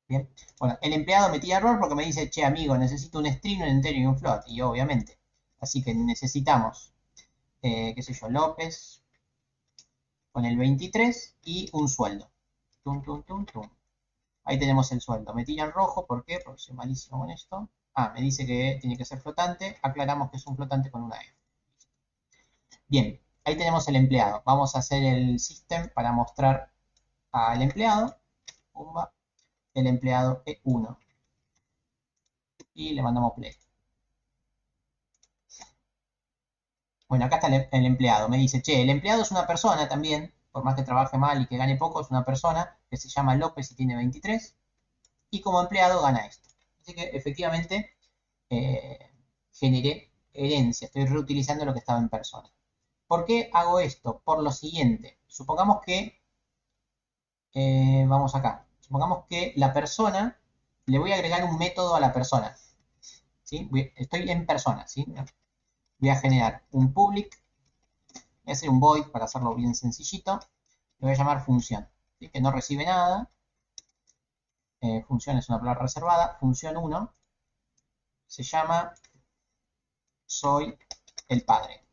Bien. Bueno, el empleado me tira error porque me dice, che, amigo, necesito un string, un entero y un float. Y obviamente. Así que necesitamos, qué sé yo, López con el 23 y un sueldo. Tum, tum, tum, tum. Ahí tenemos el sueldo. Me tira en rojo, ¿por qué? Porque soy malísimo con esto. Ah, me dice que tiene que ser flotante. Aclaramos que es un flotante con una F. Bien, ahí tenemos el empleado. Vamos a hacer el system para mostrar al empleado. Pumba, el empleado E1. Y le mandamos play. Bueno, acá está el empleado. Me dice, che, el empleado es una persona también, por más que trabaje mal y que gane poco, es una persona que se llama López y tiene 23. Y como empleado gana esto. Así que efectivamente generé herencia. Estoy reutilizando lo que estaba en persona. ¿Por qué hago esto? Por lo siguiente. Supongamos que, vamos acá. Supongamos que la persona, le voy a agregar un método a la persona. ¿Sí? Estoy en persona. ¿Sí? Voy a generar un public. Voy a hacer un void para hacerlo bien sencillito. Le voy a llamar función. ¿Sí? Que no recibe nada. Función es una palabra reservada. Función 1 se llama soy el padre.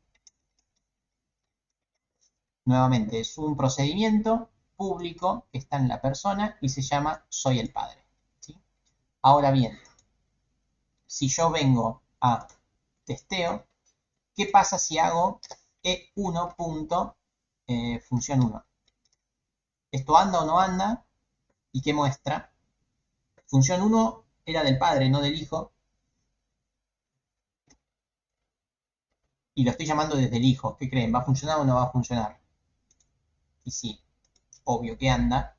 Nuevamente, es un procedimiento público que está en la persona y se llama soy el padre. ¿Sí? Ahora bien, si yo vengo a testeo, ¿qué pasa si hago e1. Función 1? ¿Esto anda o no anda? ¿Y qué muestra? Función 1 era del padre, no del hijo. Y lo estoy llamando desde el hijo. ¿Qué creen? ¿Va a funcionar o no va a funcionar? Y sí, obvio que anda,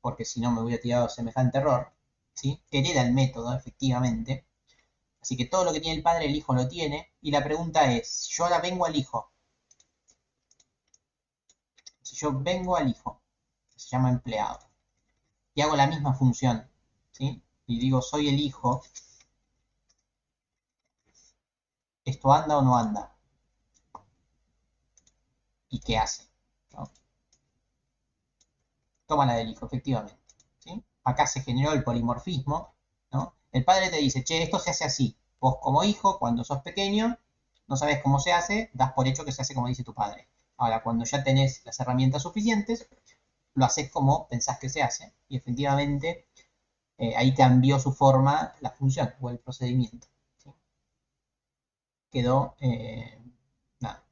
porque si no me hubiera tirado semejante error. ¿Sí? Hereda el método, efectivamente. Así que todo lo que tiene el padre, el hijo lo tiene. Y la pregunta es, yo ahora vengo al hijo. Si yo vengo al hijo, se llama empleado, y hago la misma función, ¿sí? Y digo, soy el hijo, ¿esto anda o no anda? ¿Y qué hace? ¿No? Toma la del hijo, efectivamente. ¿Sí? Acá se generó el polimorfismo, ¿no? El padre te dice, che, esto se hace así. Vos como hijo, cuando sos pequeño, no sabes cómo se hace, das por hecho que se hace como dice tu padre. Ahora, cuando ya tenés las herramientas suficientes, lo haces como pensás que se hace. Y efectivamente, ahí cambió su forma la función o el procedimiento. ¿Sí? Quedó, nada,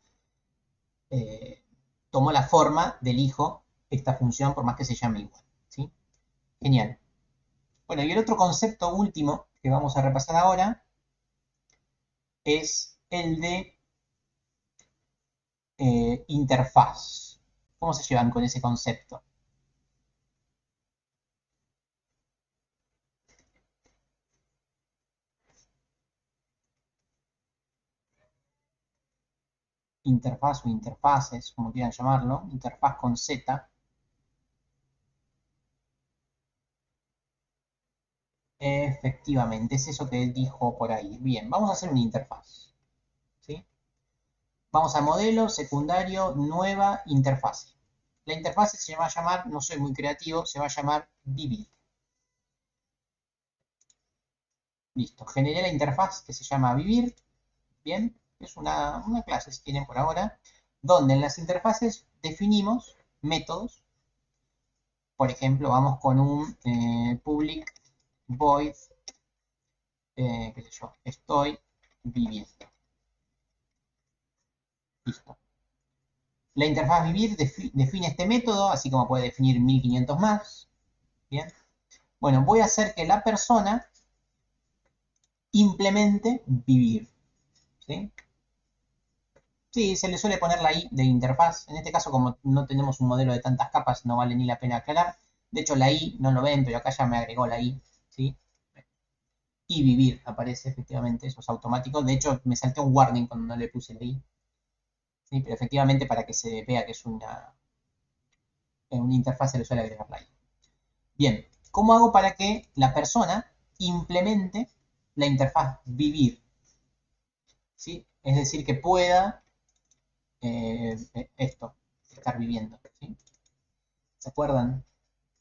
tomó la forma del hijo esta función, por más que se llame igual. ¿Sí? Genial. Bueno, y el otro concepto último que vamos a repasar ahora es el de interfaz. ¿Cómo se llevan con ese concepto? Interfaz o interfaces, como quieran llamarlo, interfaz con Z. Efectivamente, es eso que él dijo por ahí. Bien, vamos a hacer una interfaz. ¿Sí? Vamos a modelo, secundario, nueva, interfaz. La interfaz se va a llamar, no soy muy creativo, se va a llamar vivir. Listo, generé la interfaz que se llama vivir. Bien, es una clase, si tienen por ahora, donde en las interfaces definimos métodos. Por ejemplo, vamos con un public void, qué sé yo, estoy viviendo. Listo. La interfaz vivir define este método, así como puede definir 1500 más. Bien. Bueno, voy a hacer que la persona implemente vivir. ¿Sí? Sí, se le suele poner la I de interfaz. En este caso, como no tenemos un modelo de tantas capas, no vale ni la pena aclarar. De hecho, la I no lo ven, pero acá ya me agregó la I. ¿Sí? Y vivir aparece efectivamente, eso es automático. De hecho, me salté un warning cuando no le puse la I. ¿Sí? Pero efectivamente, para que se vea que es una interfaz se le suele agregar line. Bien, ¿cómo hago para que la persona implemente la interfaz vivir? ¿Sí? Es decir, que pueda estar viviendo. ¿Sí? ¿Se acuerdan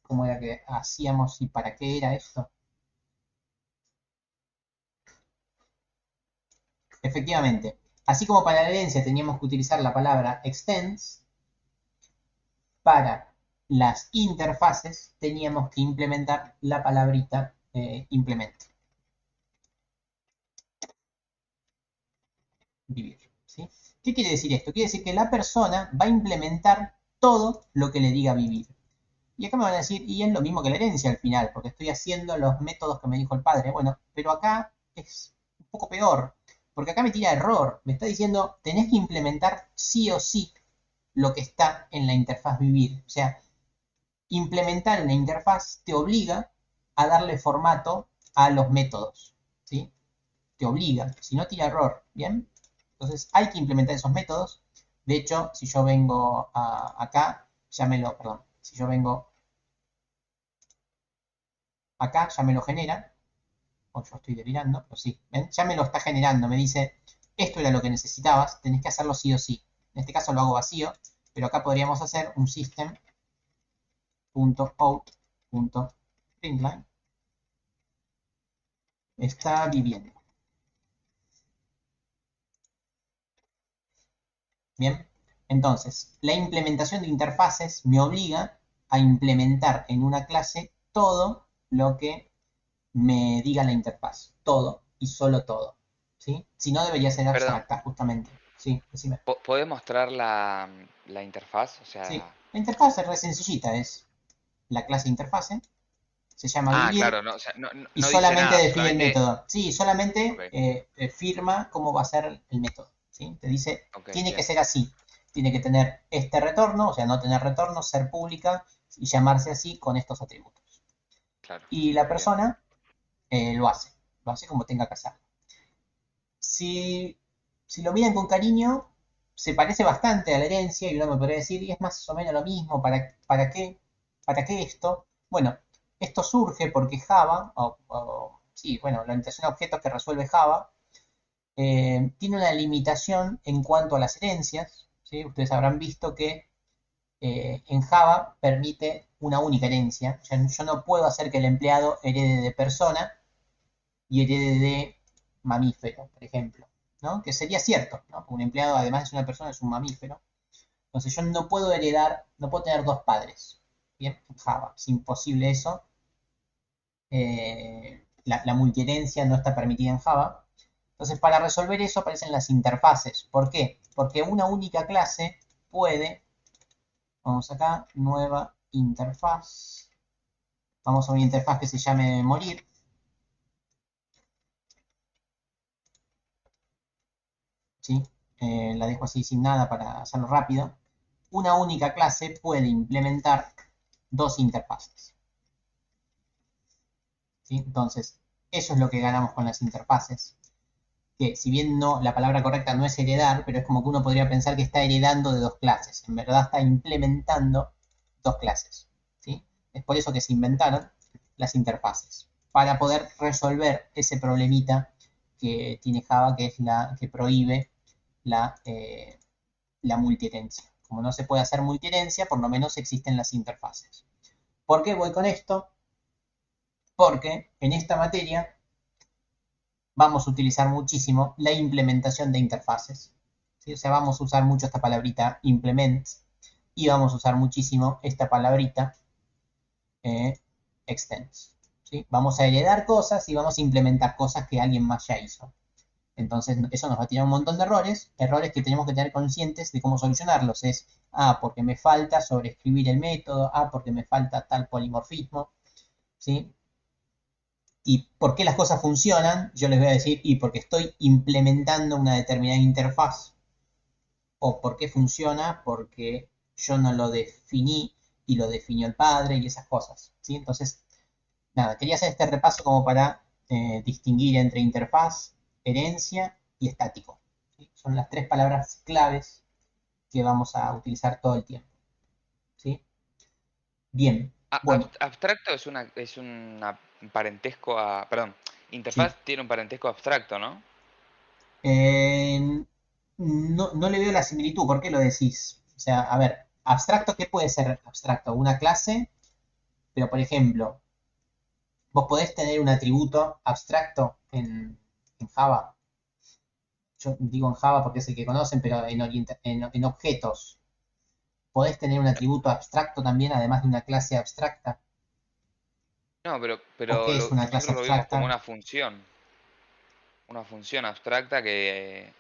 cómo era que hacíamos y para qué era esto? Efectivamente, así como para la herencia teníamos que utilizar la palabra extends, para las interfaces teníamos que implementar la palabrita implement. Vivir. ¿Sí? ¿Qué quiere decir esto? Quiere decir que la persona va a implementar todo lo que le diga vivir. Y acá me van a decir, y es lo mismo que la herencia al final, porque estoy haciendo los métodos que me dijo el padre. Bueno, pero acá es un poco peor, porque acá me tira error. Me está diciendo, tenés que implementar sí o sí lo que está en la interfaz vivir. O sea, implementar una interfaz te obliga a darle formato a los métodos. ¿Sí? Te obliga, si no tira error. ¿Bien? Entonces hay que implementar esos métodos. De hecho, si yo vengo acá, si yo vengo acá, ya me lo genera. O yo estoy delirando, pero sí, ¿ven? Ya me lo está generando. Me dice, esto era lo que necesitabas, tenés que hacerlo sí o sí. En este caso lo hago vacío, pero acá podríamos hacer un system.out.println. Está viviendo. Bien, entonces, la implementación de interfaces me obliga a implementar en una clase todo lo que me diga la interfaz. Todo y solo todo. ¿Sí? Si no, debería ser Perdón, abstracta, justamente. Sí, decime. ¿podés mostrar la interfaz? O Sí, sea... la interfaz es re sencillita, es la clase interfase, se llama Ah, vivir claro, no, o sea, no, y no dice solamente nada, define el solamente... método. Sí, Ok, solamente firma cómo va a ser el método. ¿Sí? Te dice, ok, tiene que bien, ser así, tiene que tener este retorno, o sea, no tener retorno, ser pública y llamarse así con estos atributos. claro, Y la bien. persona lo hace como tenga que hacerlo. Si, si lo miran con cariño, se parece bastante a la herencia y uno me podría decir, y es más o menos lo mismo, para qué esto? Bueno, esto surge porque Java, sí, bueno, la orientación a objetos que resuelve Java, tiene una limitación en cuanto a las herencias. ¿Sí? Ustedes habrán visto que en Java permite una única herencia. O sea, yo no puedo hacer que el empleado herede de persona y herede de mamífero, por ejemplo, ¿no? Que sería cierto, ¿no? Un empleado, además de ser una persona, es un mamífero. Entonces yo no puedo heredar, no puedo tener dos padres, ¿bien? En Java, es imposible eso. La multiherencia no está permitida en Java. Entonces para resolver eso aparecen las interfaces. ¿Por qué? Porque una única clase puede, vamos acá, nueva interfaz. Vamos a una interfaz que se llame morir. ¿Sí? La dejo así sin nada para hacerlo rápido. Una única clase puede implementar dos interfaces. ¿Sí? Entonces, eso es lo que ganamos con las interfaces. Que si bien no, la palabra correcta no es heredar, pero es como que uno podría pensar que está heredando de dos clases. En verdad está implementando dos clases. ¿Sí? Es por eso que se inventaron las interfaces. Para poder resolver ese problemita que tiene Java, que es la que prohíbe la multiherencia. Como no se puede hacer multiherencia, por lo menos existen las interfaces. ¿Por qué voy con esto? Porque en esta materia vamos a utilizar muchísimo la implementación de interfaces. ¿Sí? O sea, vamos a usar mucho esta palabrita implement y vamos a usar muchísimo esta palabrita extends. ¿Sí? Vamos a heredar cosas y vamos a implementar cosas que alguien más ya hizo. Entonces eso nos va a tirar un montón de errores que tenemos que tener conscientes de cómo solucionarlos. Es, porque me falta sobreescribir el método, porque me falta tal polimorfismo, ¿sí? ¿Y por qué las cosas funcionan? Yo les voy a decir, y porque estoy implementando una determinada interfaz. ¿O por qué funciona? Porque yo no lo definí y lo definió el padre y esas cosas, ¿sí? Entonces, nada, quería hacer este repaso como para distinguir entre interfaz, herencia y estático. ¿Sí? Son las tres palabras claves que vamos a utilizar todo el tiempo. ¿Sí? Bien, bueno, Abstracto es un parentesco a. Perdón, sí. interfaz tiene un parentesco abstracto, ¿no? No le veo la similitud, ¿por qué lo decís? O sea, a ver, abstracto, ¿qué puede ser abstracto? Una clase, pero por ejemplo, vos podés tener un atributo abstracto en Java. Yo digo en Java porque es el que conocen, pero en objetos. ¿Podés tener un atributo abstracto también, además de una clase abstracta? No, pero, ¿O pero qué es una clase nosotros lo vimos como abstracta? una función. Una función abstracta que.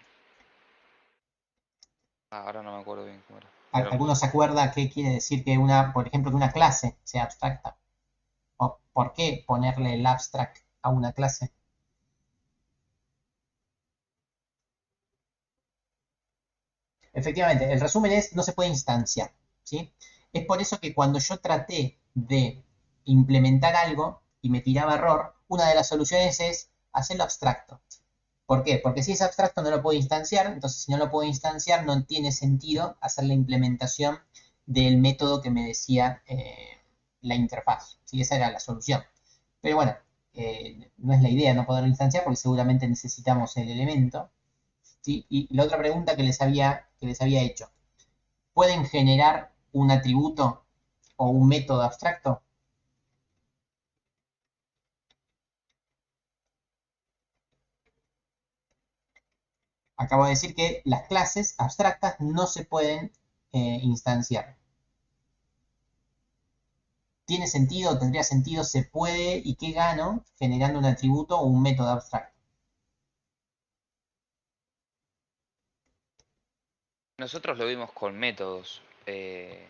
Ahora no me acuerdo bien cómo era. Pero ¿Alguno se acuerda qué quiere decir que por ejemplo, que una clase sea abstracta? ¿O por qué ponerle el abstract a una clase? Efectivamente, el resumen es, no se puede instanciar, ¿sí? Es por eso que cuando yo traté de implementar algo y me tiraba error, una de las soluciones es hacerlo abstracto. ¿Por qué? Porque si es abstracto no lo puedo instanciar, entonces si no lo puedo instanciar no tiene sentido hacer la implementación del método que me decía la interfaz. ¿Sí? Esa era la solución. Pero bueno, no es la idea no poderlo instanciar porque seguramente necesitamos el elemento. ¿Sí? Y la otra pregunta que les había hecho, ¿pueden generar un atributo o un método abstracto? Acabo de decir que las clases abstractas no se pueden instanciar. ¿Tiene sentido? ¿Tendría sentido? ¿Se puede? ¿Y qué gano generando un atributo o un método abstracto? nosotros lo vimos con métodos. Creo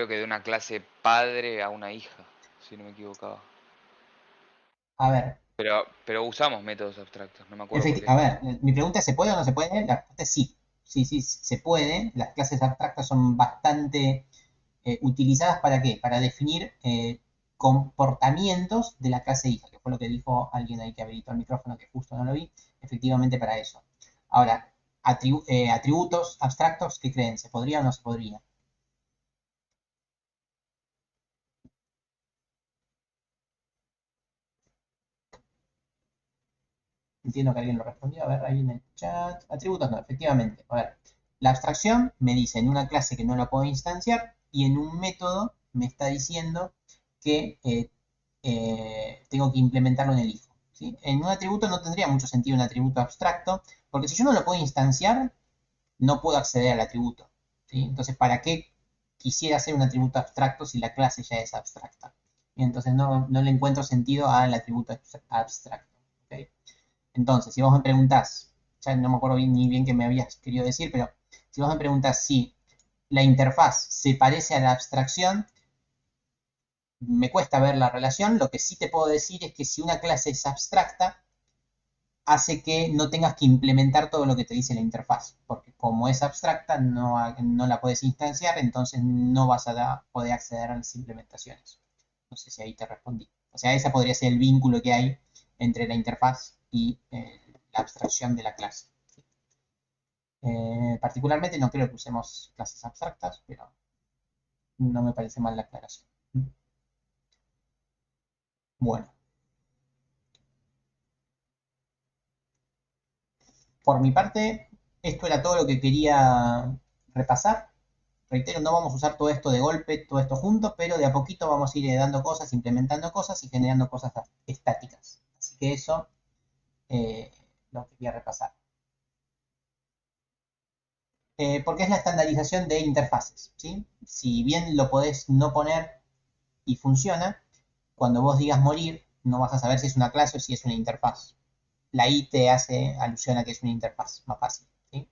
que de una clase padre a una hija, si no me equivocaba. A ver, Pero usamos métodos abstractos, no me acuerdo por qué. a ver, mi pregunta es, ¿se puede o no se puede? La respuesta es sí. Sí, sí, se puede. Las clases abstractas son bastante utilizadas para qué? Para definir comportamientos de la clase hija, que fue lo que dijo alguien ahí que habilitó el micrófono, que justo no lo vi, efectivamente para eso. Ahora, atributos abstractos, ¿qué creen? ¿Se podría o no se podría? Entiendo que alguien lo respondió. A ver, ahí en el chat. Atributos no, efectivamente. A ver, la abstracción me dice en una clase que no la puedo instanciar y en un método me está diciendo que tengo que implementarlo en el hijo. ¿Sí? En un atributo no tendría mucho sentido un atributo abstracto, porque si yo no lo puedo instanciar, no puedo acceder al atributo. ¿Sí? Entonces, ¿para qué quisiera hacer un atributo abstracto si la clase ya es abstracta? Y entonces no le encuentro sentido al atributo abstracto. ¿Ok? Entonces, si vos me preguntás, ya no me acuerdo ni bien qué me habías querido decir, pero si vos me preguntás si la interfaz se parece a la abstracción, me cuesta ver la relación. Lo que sí te puedo decir es que si una clase es abstracta, hace que no tengas que implementar todo lo que te dice la interfaz, porque como es abstracta, no la puedes instanciar, entonces no vas a poder acceder a las implementaciones. No sé si ahí te respondí. O sea, ese podría ser el vínculo que hay entre la interfaz y la abstracción de la clase. Particularmente no creo que usemos clases abstractas, pero no me parece mal la aclaración. Bueno, por mi parte, esto era todo lo que quería repasar. Reitero, no vamos a usar todo esto de golpe, todo esto junto, pero de a poquito vamos a ir dando cosas, implementando cosas y generando cosas estáticas. Así que eso eh, lo quería repasar. Porque es la estandarización de interfaces. ¿Sí? Si bien lo podés no poner y funciona, cuando vos digas morir, no vas a saber si es una clase o si es una interfaz. La I te hace alusión a que es una interfaz, más fácil. ¿Sí?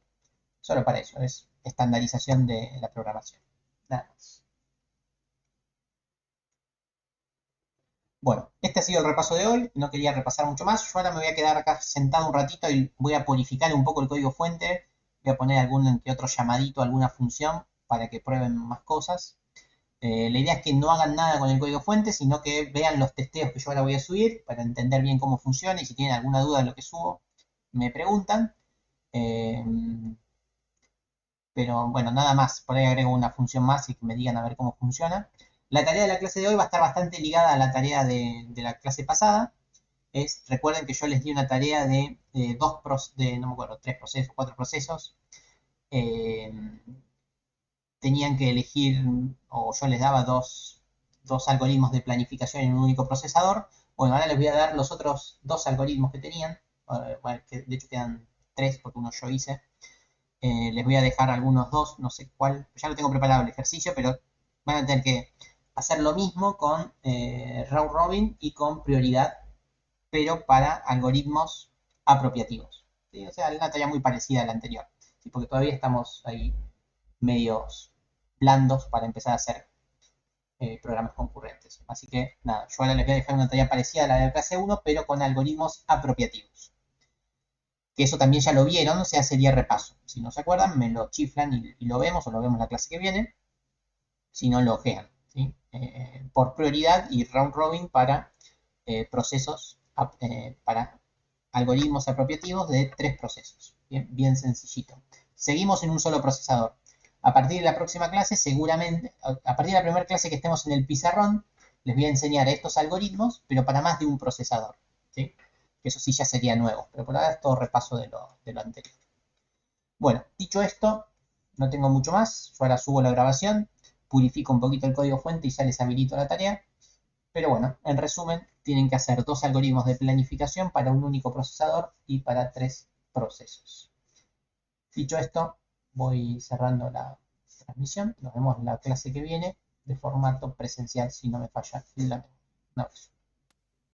Solo para eso, es estandarización de la programación. Nada más. Bueno, este ha sido el repaso de hoy. No quería repasar mucho más. Yo ahora me voy a quedar acá sentado un ratito y voy a purificar un poco el código fuente. Voy a poner algún que otro llamadito, alguna función para que prueben más cosas. La idea es que no hagan nada con el código fuente, sino que vean los testeos que yo ahora voy a subir para entender bien cómo funciona y si tienen alguna duda de lo que subo, me preguntan. Eh, Pero bueno, nada más. Por ahí agrego una función más y que me digan a ver cómo funciona. La tarea de la clase de hoy va a estar bastante ligada a la tarea de la clase pasada. Recuerden que yo les di una tarea de no me acuerdo, 3 procesos, 4 procesos. Tenían que elegir, o yo les daba dos algoritmos de planificación en un único procesador. Bueno, ahora les voy a dar los otros 2 algoritmos que tenían. Bueno, que de hecho quedan 3 porque uno yo hice. Les voy a dejar algunos 2, no sé cuál. Ya lo tengo preparado el ejercicio, pero van a tener que hacer lo mismo con round robin y con prioridad, pero para algoritmos apropiativos. ¿Sí? O sea, una tarea muy parecida a la anterior. ¿Sí? Porque todavía estamos ahí medios blandos para empezar a hacer programas concurrentes. Así que nada, yo ahora les voy a dejar una tarea parecida a la de la clase 1, pero con algoritmos apropiativos. Que eso también ya lo vieron, o sea, sería repaso. Si no se acuerdan, me lo chiflan y lo vemos, o lo vemos la clase que viene. Si no, lo ojean. ¿Sí? Por prioridad y round robin para procesos, para algoritmos apropiativos de 3 procesos. Bien, bien sencillito. Seguimos en un solo procesador. A partir de la próxima clase, seguramente, a partir de la primera clase que estemos en el pizarrón, les voy a enseñar estos algoritmos, pero para más de un procesador. ¿Sí? Eso sí ya sería nuevo, pero por ahora es todo repaso de lo anterior. Bueno, dicho esto, no tengo mucho más. Yo ahora subo la grabación, purifico un poquito el código fuente y ya les habilito la tarea. Pero bueno, en resumen, tienen que hacer 2 algoritmos de planificación para un único procesador y para 3 procesos. Dicho esto, voy cerrando la transmisión. Nos vemos en la clase que viene de formato presencial si no me falla la memoria. Un abrazo.